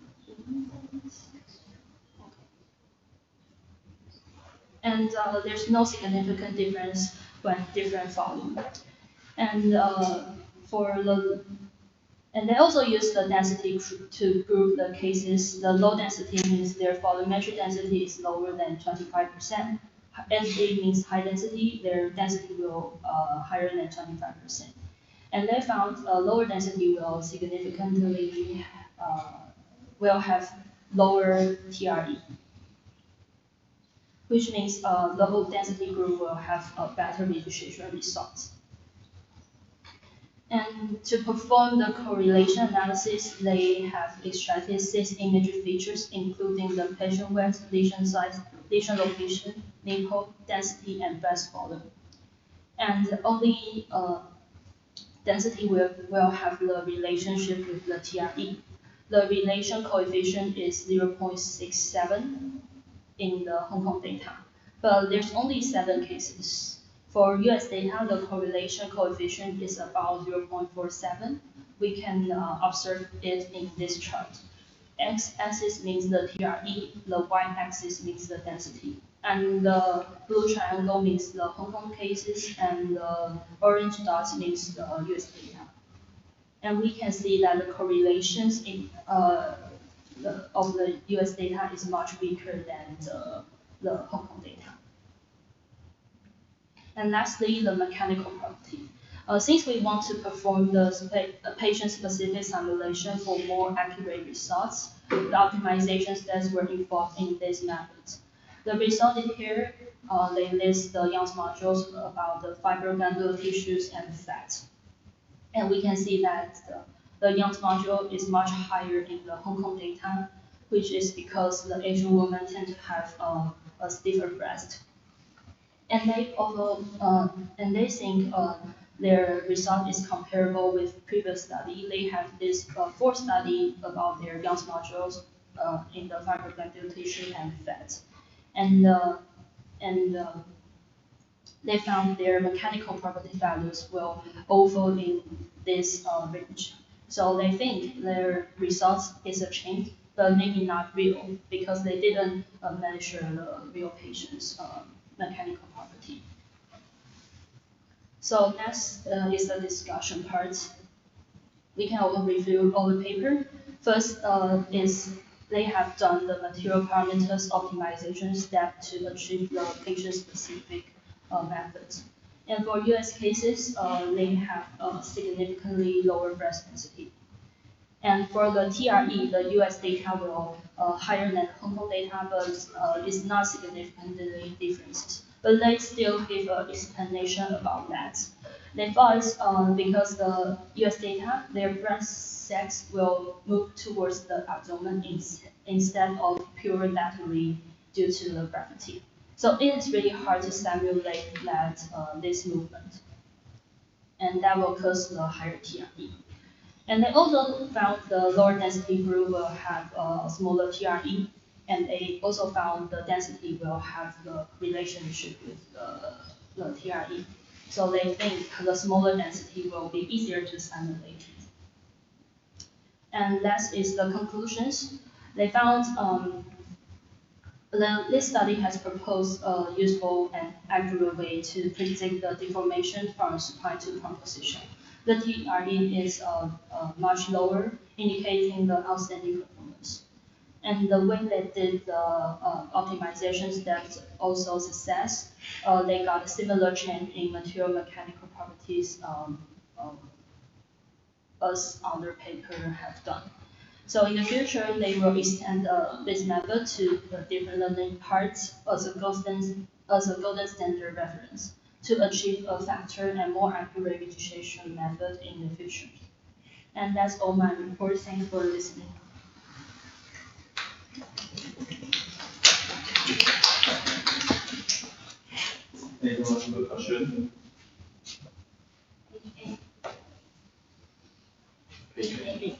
And there's no significant difference when different volume. And and they also use the density to group the cases. The low density means their volumetric density is lower than 25%. SD means high density, their density will higher than 25%. And they found lower density will significantly will have lower TRE, which means the low density group will have a better registration results. And to perform the correlation analysis, they have extracted 6 image features, including the patient weight, lesion size, lesion location, nipple, density, and breast volume. And only density will have the relationship with the TRE. The relation coefficient is 0.67 in the Hong Kong data, but there's only 7 cases. For US data, the correlation coefficient is about 0.47. We can observe it in this chart. X-axis means the TRE, the y-axis means the density, and the blue triangle means the Hong Kong cases, and the orange dots means the US data. And we can see that the correlations of the US data is much weaker than the Hong Kong data. And lastly, the mechanical property. Since we want to perform the patient-specific simulation for more accurate results, the optimization steps were involved in this method. The result here, they list the Young's modules about the fibroglandular tissues and fat. And we can see that the Young's module is much higher in the Hong Kong data, which is because the Asian women tend to have a stiffer breast. And they think their result is comparable with previous study. They have this 4th study about their Young's modules in the fibroglandular tissue and fat, and they found their mechanical property values will over in this range. So they think their results is a change, but maybe not real, because they didn't measure the real patient's mechanical property. So next is the discussion part. We can review all the paper. First is they have done the material parameters optimization step to achieve the patient-specific methods. And for US cases, they have a significantly lower breast density. And for the TRE, the US data will higher than Hong Kong data, but it's not significantly differences. But they still give an explanation about that. They thought because the US data, their breast sex will move towards the abdomen instead of pure laterally due to the gravity. So it is really hard to simulate that this movement, and that will cause the higher TRE. And they also found the lower density group will have a smaller TRE, and they also found the density will have the relationship with the TRE. So they think the smaller density will be easier to simulate. And that is the conclusions. They found this study has proposed a useful and accurate way to predict the deformation from supine to prone position. The TRE is much lower, indicating the outstanding performance. And the way they did the optimization steps also success. They got a similar change in material mechanical properties as other paper have done. So in the future, they will extend this method to the different learning parts as a golden standard reference to achieve a faster and more accurate registration method in the future. And that's all my report. Thanks for listening. Anyone have a question? Page 8.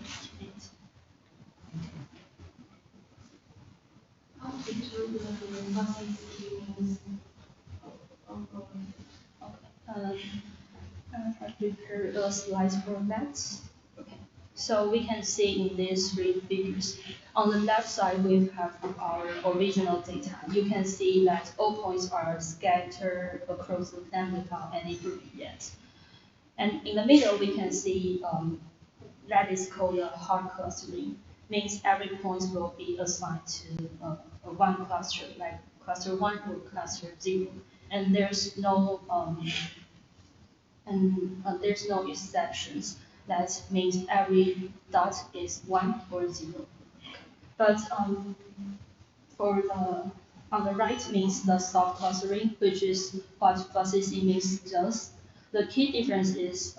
How to do the fuzzy skills? I prepare the slides for that. Okay. So we can see in these three figures. On the left side, we have our original data. You can see that all points are scattered across the plan without any grouping yet. And in the middle, we can see that is called a hard clustering. Means every point will be assigned to one cluster, like cluster 1 or cluster 0. And there's no exceptions. That means every dot is 1 or 0. But for the on the right means the soft clustering, which is what FuzzyC means does. The key difference is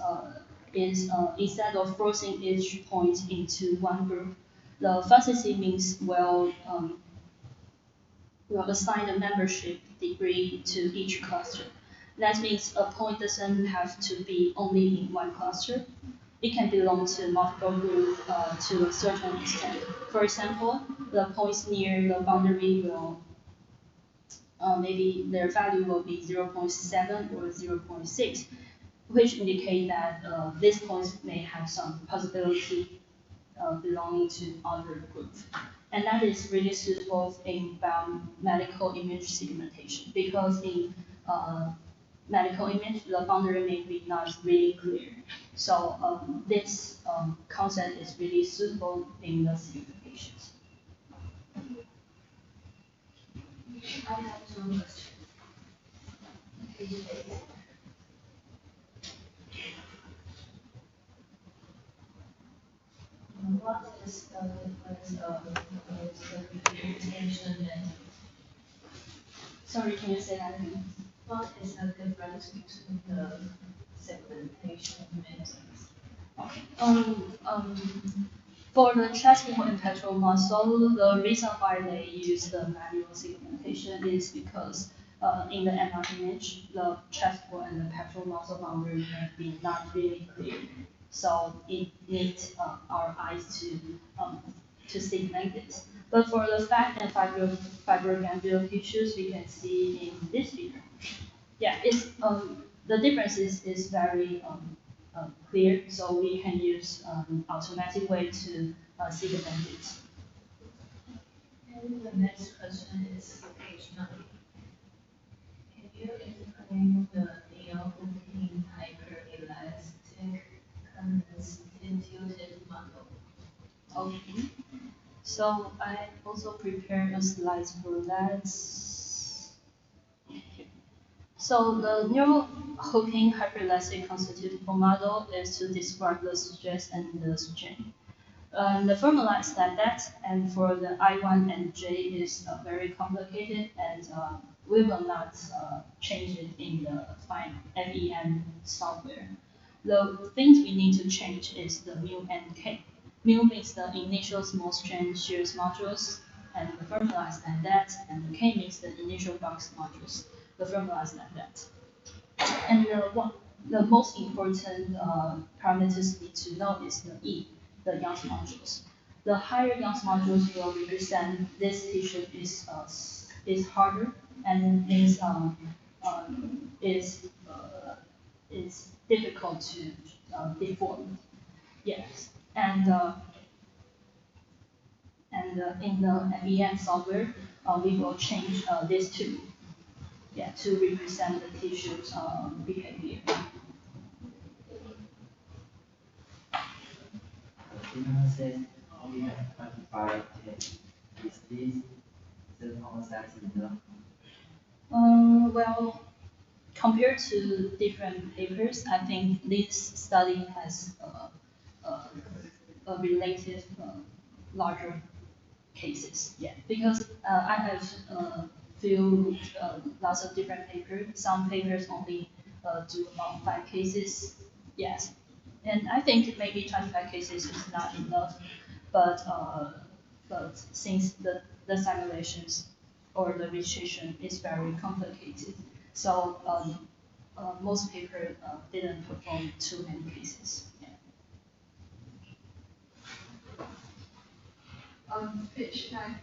instead of forcing each point into one group, the FuzzyC means will assign a membership degree to each cluster. That means a point doesn't have to be only in one cluster. It can belong to multiple groups to a certain extent. For example, the points near the boundary will maybe their value will be 0.7 or 0.6, which indicate that these points may have some possibility belonging to other groups. And that is really suitable in biomedical image segmentation, because in medical image, the boundary may be not really clear. So this concept is really suitable in the segmentations. I have two questions. What is the difference of segmentation and Sorry, can you say that again? what is the difference between the segmentation methods? Okay. For the chest wall and pectoral muscle, the reason why they use the manual segmentation is because in the MR image, the chest wall and the pectoral muscle boundary may be not really clear. So it needs our eyes to segment it. But for the fat and fibrogandular tissues, we can see in this figure. Yeah, it's the difference is very clear, so we can use automatic way to segment it. And the next question is page 9. Can you explain the neo-Hookean hyperelastic constituted model? Okay. So I also prepared a slide for that. So the neural Hawking hyperelastic constitutive model is to describe the stress and the strain. The formula is like that, and for the I1 and J is very complicated, and we will not change it in the FEM software. The things we need to change is the mu and k. Mu means the initial small strain shears modules, and the formula is like that, and the k means the initial box modules. The formula is like that. And the most important parameters need to know is the E, the Young's modules. The higher Young's modules will represent this tissue is harder and is difficult to deform. Yes, and in the FEM software, we will change this two. Yeah, to represent the tissue's behavior. You said we have 25 days. Is this the concept enough? Well, compared to different papers, I think this study has a relative larger cases. Yeah, because I have few lots of different papers. Some papers only do about 5 cases. Yes, and I think maybe 25 cases is not enough, but since the simulations or the registration is very complicated, so most papers didn't perform too many cases. Yeah. Page 9.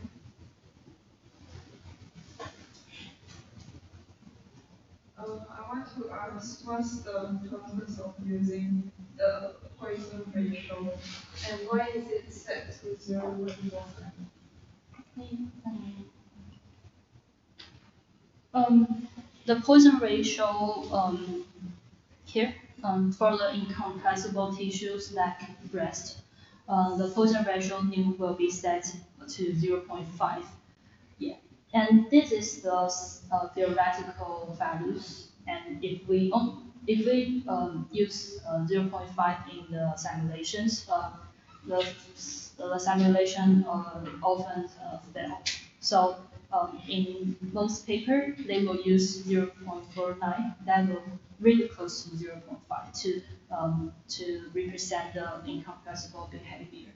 I want to ask, what's the purpose of using the Poisson ratio, and why is it set to 0.1? The Poisson ratio here for the incompressible tissues like breast, the Poisson ratio nu will be set to 0.5. Yeah, and this is the theoretical values. And if we use 0.5 in the simulations, the simulation often fail. So in most paper, they will use 0.49. That will really close to 0.5 to represent the incompressible behavior.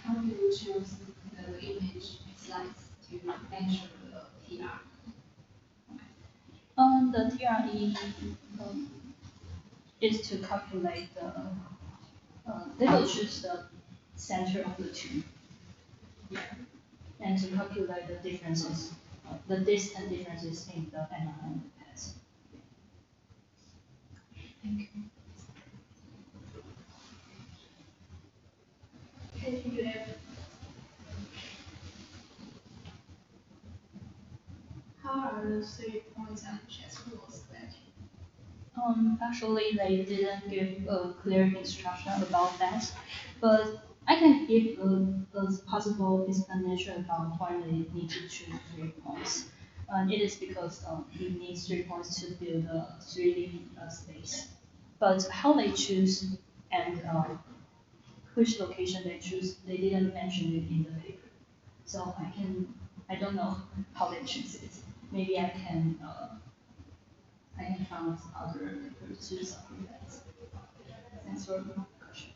How do you choose the image slice to measure the TR? The TRE is to calculate they will choose the center of the tube. Yeah. And to calculate the differences, the distant differences in the MRI path. Thank you. How are the 3 points and chest rules selected? Actually, they didn't give a clear instruction about that, but I can give a possible explanation about why they need to choose 3 points. It is because you need 3 points to build a 3D space. But how they choose and which location they choose, they didn't mention it in the paper. So I don't know how they choose it. Maybe I can find other papers to support that. Thanks for the question.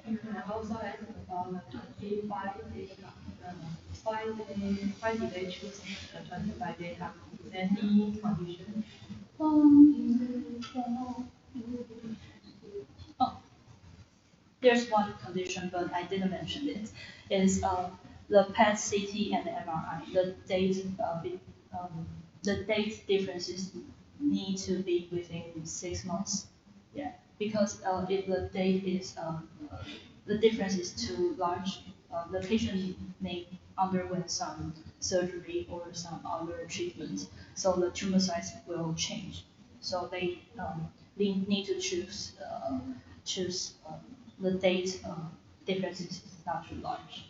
You can also ask about why did they choose the 25 data? Any condition? There's one condition, but I didn't mention it. Is the PET CT and the MRI. The date differences need to be within 6 months. Yeah, because if the date is the difference is too large, the patient may underwent some surgery or some other treatment, so the tumor size will change. So they need to choose the date difference is not too large.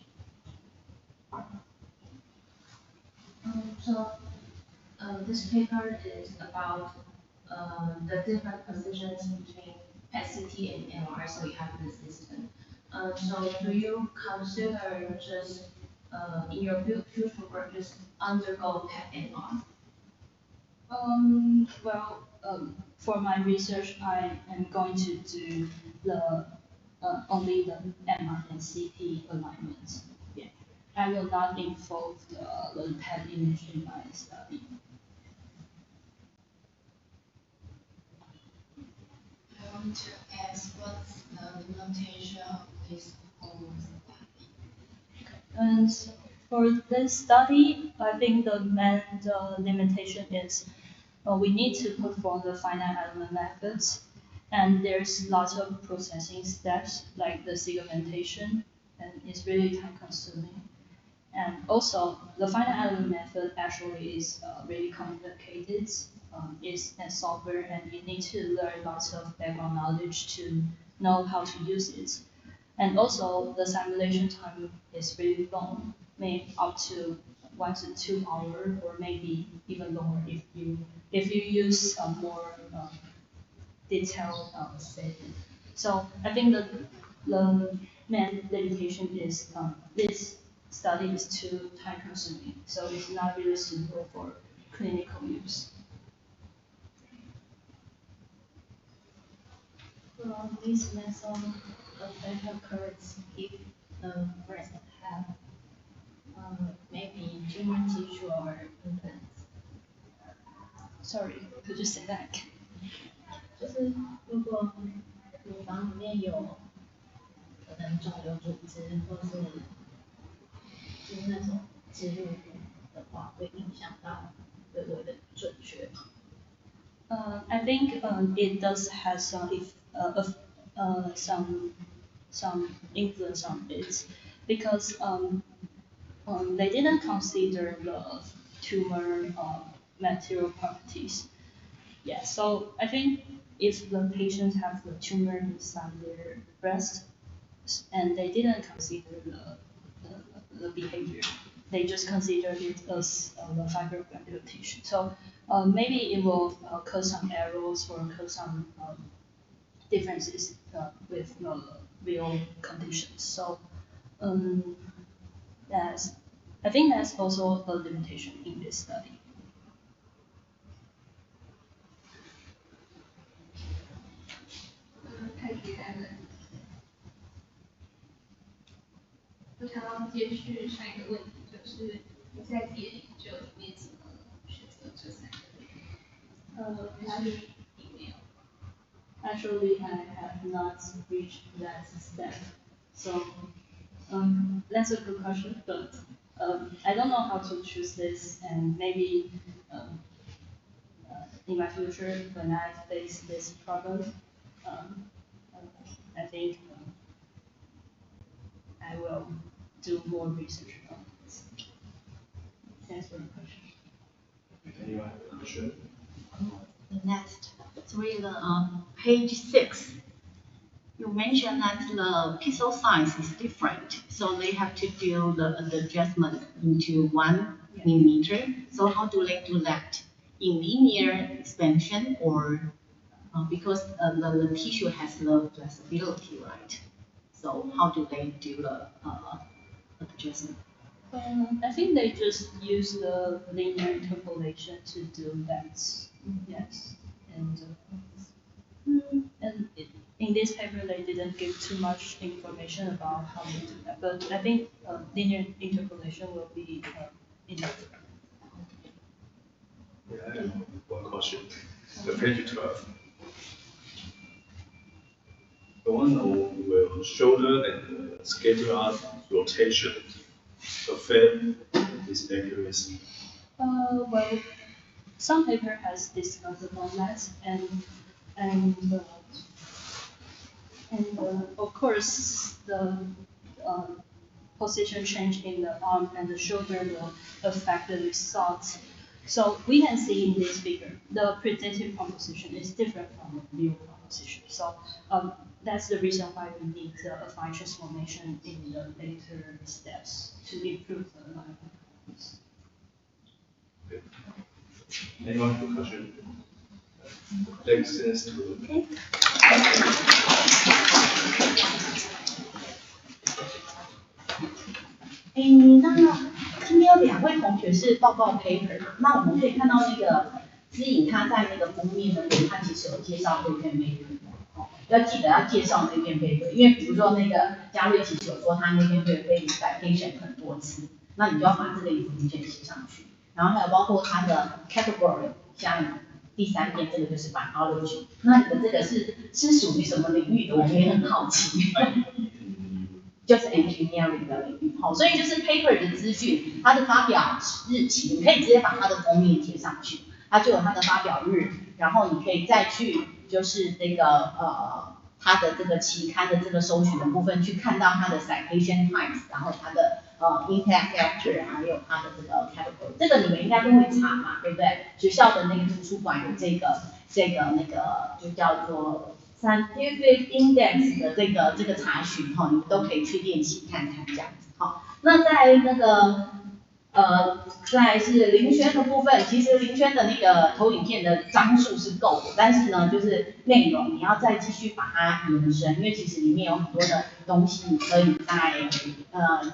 This paper is about the different positions between SCT and MR, so we have the system. So do you consider just in your future work just undergo PET MR? For my research, I am going to do the only the MR and CT alignment. Yeah, I will not involve the PET image in my study. I want to ask what's the limitation of this whole study? And for this study, I think the main limitation is we need to perform the finite element methods, and there's lots of processing steps like the segmentation, and it's really time consuming. And also, the finite element method actually is really complicated. It's a software, and you need to learn lots of background knowledge to know how to use it. And also, the simulation time is really long, maybe up to 1 to 2 hours, or maybe even longer if you use a more detailed setting. So I think the main limitation is this study is too time consuming, so it's not really suitable for clinical use. Well, this method of data curves if the breast have maybe tumor tissue or implants. Sorry, could you say that again? 就是如果乳房里面有可能肿瘤组织或是就是那种植入物的话，会影响到对我的准确吗？I think it does have some influence on it because they didn't consider the tumor material properties. Yeah, so I think if the patients have the tumor inside their breast and they didn't consider the behavior, they just considered it as the fibrogranular tissue. So maybe it will cause some errors or cause some differences with the real conditions. So I think that's also a limitation in this study. Actually, I have not reached that step. So that's a good question, but I don't know how to choose this, and maybe in my future, when I face this problem, I think I will do more research on this. Thanks for the question. Anyone have a question? The next, page 6. You mentioned that the pixel size is different, so they have to do the adjustment into 1 millimeter. So how do they do that? In linear expansion or because the tissue has the flexibility, right? So how do they do the adjustment? I think they just use the linear interpolation to do that. Yes, and in this paper they didn't give too much information about how they do that, but I think linear interpolation will be enough. Yeah, I have one question. The page 12. The one with shoulder and scapular rotation affect this accuracy. Well, some paper has discussed about that, and of course the position change in the arm and the shoulder will affect the result. So we can see in this figure, the predictive composition is different from the real composition. So that's the reason why we need a fine transformation in the later steps to improve the alignment. Anyone have a question? Thanks, to. Okay. 那今天有2位同学是报告 paper， 那我们可以看到那个知颖他在那个封面那边，他其实有介绍这篇 paper， 要记得要介绍那篇 paper， 因为比如说那个嘉瑞其实有说他那篇 paper 被 citation 很多次，那你就要把这个 information 写上去，然后还有包括它的 category， 像第3篇这个就是 biology， 那你的这个是属于什么领域的？我们也很好奇。就是 engineering 的领域，所以就是 paper 的资讯，它的发表日期，你可以直接把它的封面贴上去，它就有它的发表日，然后你可以再去就是那个它的这个期刊的这个搜寻的部分去看到它的 citation times， 然后它的impact factor， 还有它的这个 category， 这个你们应该都会查嘛，对不对？学校的那个图书馆有这个那个就叫做Scientific Index 的这个查询你们都可以去练习看看这样子那在那个再是林轩的部分，其实林轩的那个投影片的张数是够的，但是呢，就是内容你要再继续把它延伸，因为其实里面有很多的东西，你可以再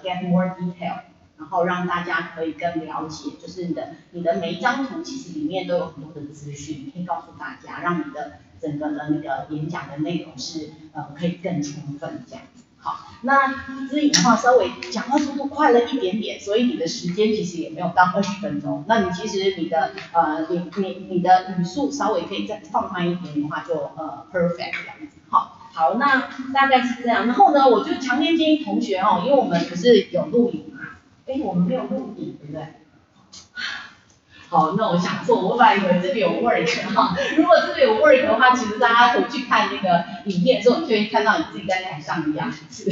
get more detail， 然后让大家可以更了解，就是你的每一张图其实里面都有很多的资讯，可以告诉大家，让你的整个的那个演讲的内容是可以更充分这样子。好，那知颖的话稍微讲话速度快了一点点，所以你的时间其实也没有到20分钟。那你其实你的你的语速稍微可以再放慢一点的话，就perfect 这样子。好，那大概是这样。然后呢，我就强烈建议同学因为我们不是有录影嘛，我们没有录影，对不对？好，那我想错，我本来以为这个有 work 如果这个有 work 的话，其实大家回去看那个影片的时候，你就会看到你自己在台上的样子。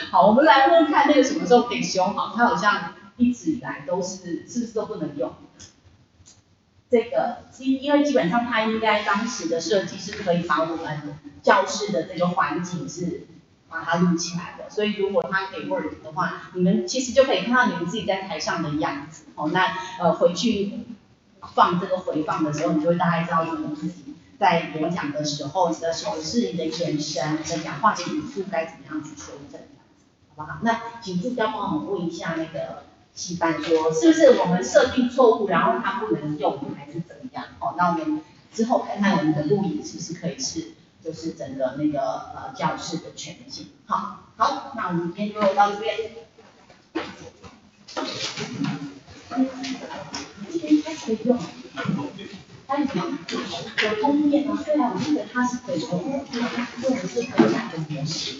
好，我们来问看那个什么时候可以修好，它好像一直以来都是不是都不能用？这个，因为基本上它应该当时的设计是可以把我们教室的这个环境是把它录起来的，所以如果它可以 work 的话，你们其实就可以看到你们自己在台上的样子。那回去放这个回放的时候，你就会大概知道说你自己在演讲的时候，你的手势、你的眼神、你的讲话的语速该怎么样去修正，好不好？那请助教帮我们问一下那个系办说，是不是我们设定错误，然后它不能用，还是怎么样？那我们之后看看我们的录影是不是可以是就是整个那个教室的全景。好，那我们今天就到这边。今天开始可以用，还有什么？有封面对啊，我记得它是可以用，或者是可以改的模式。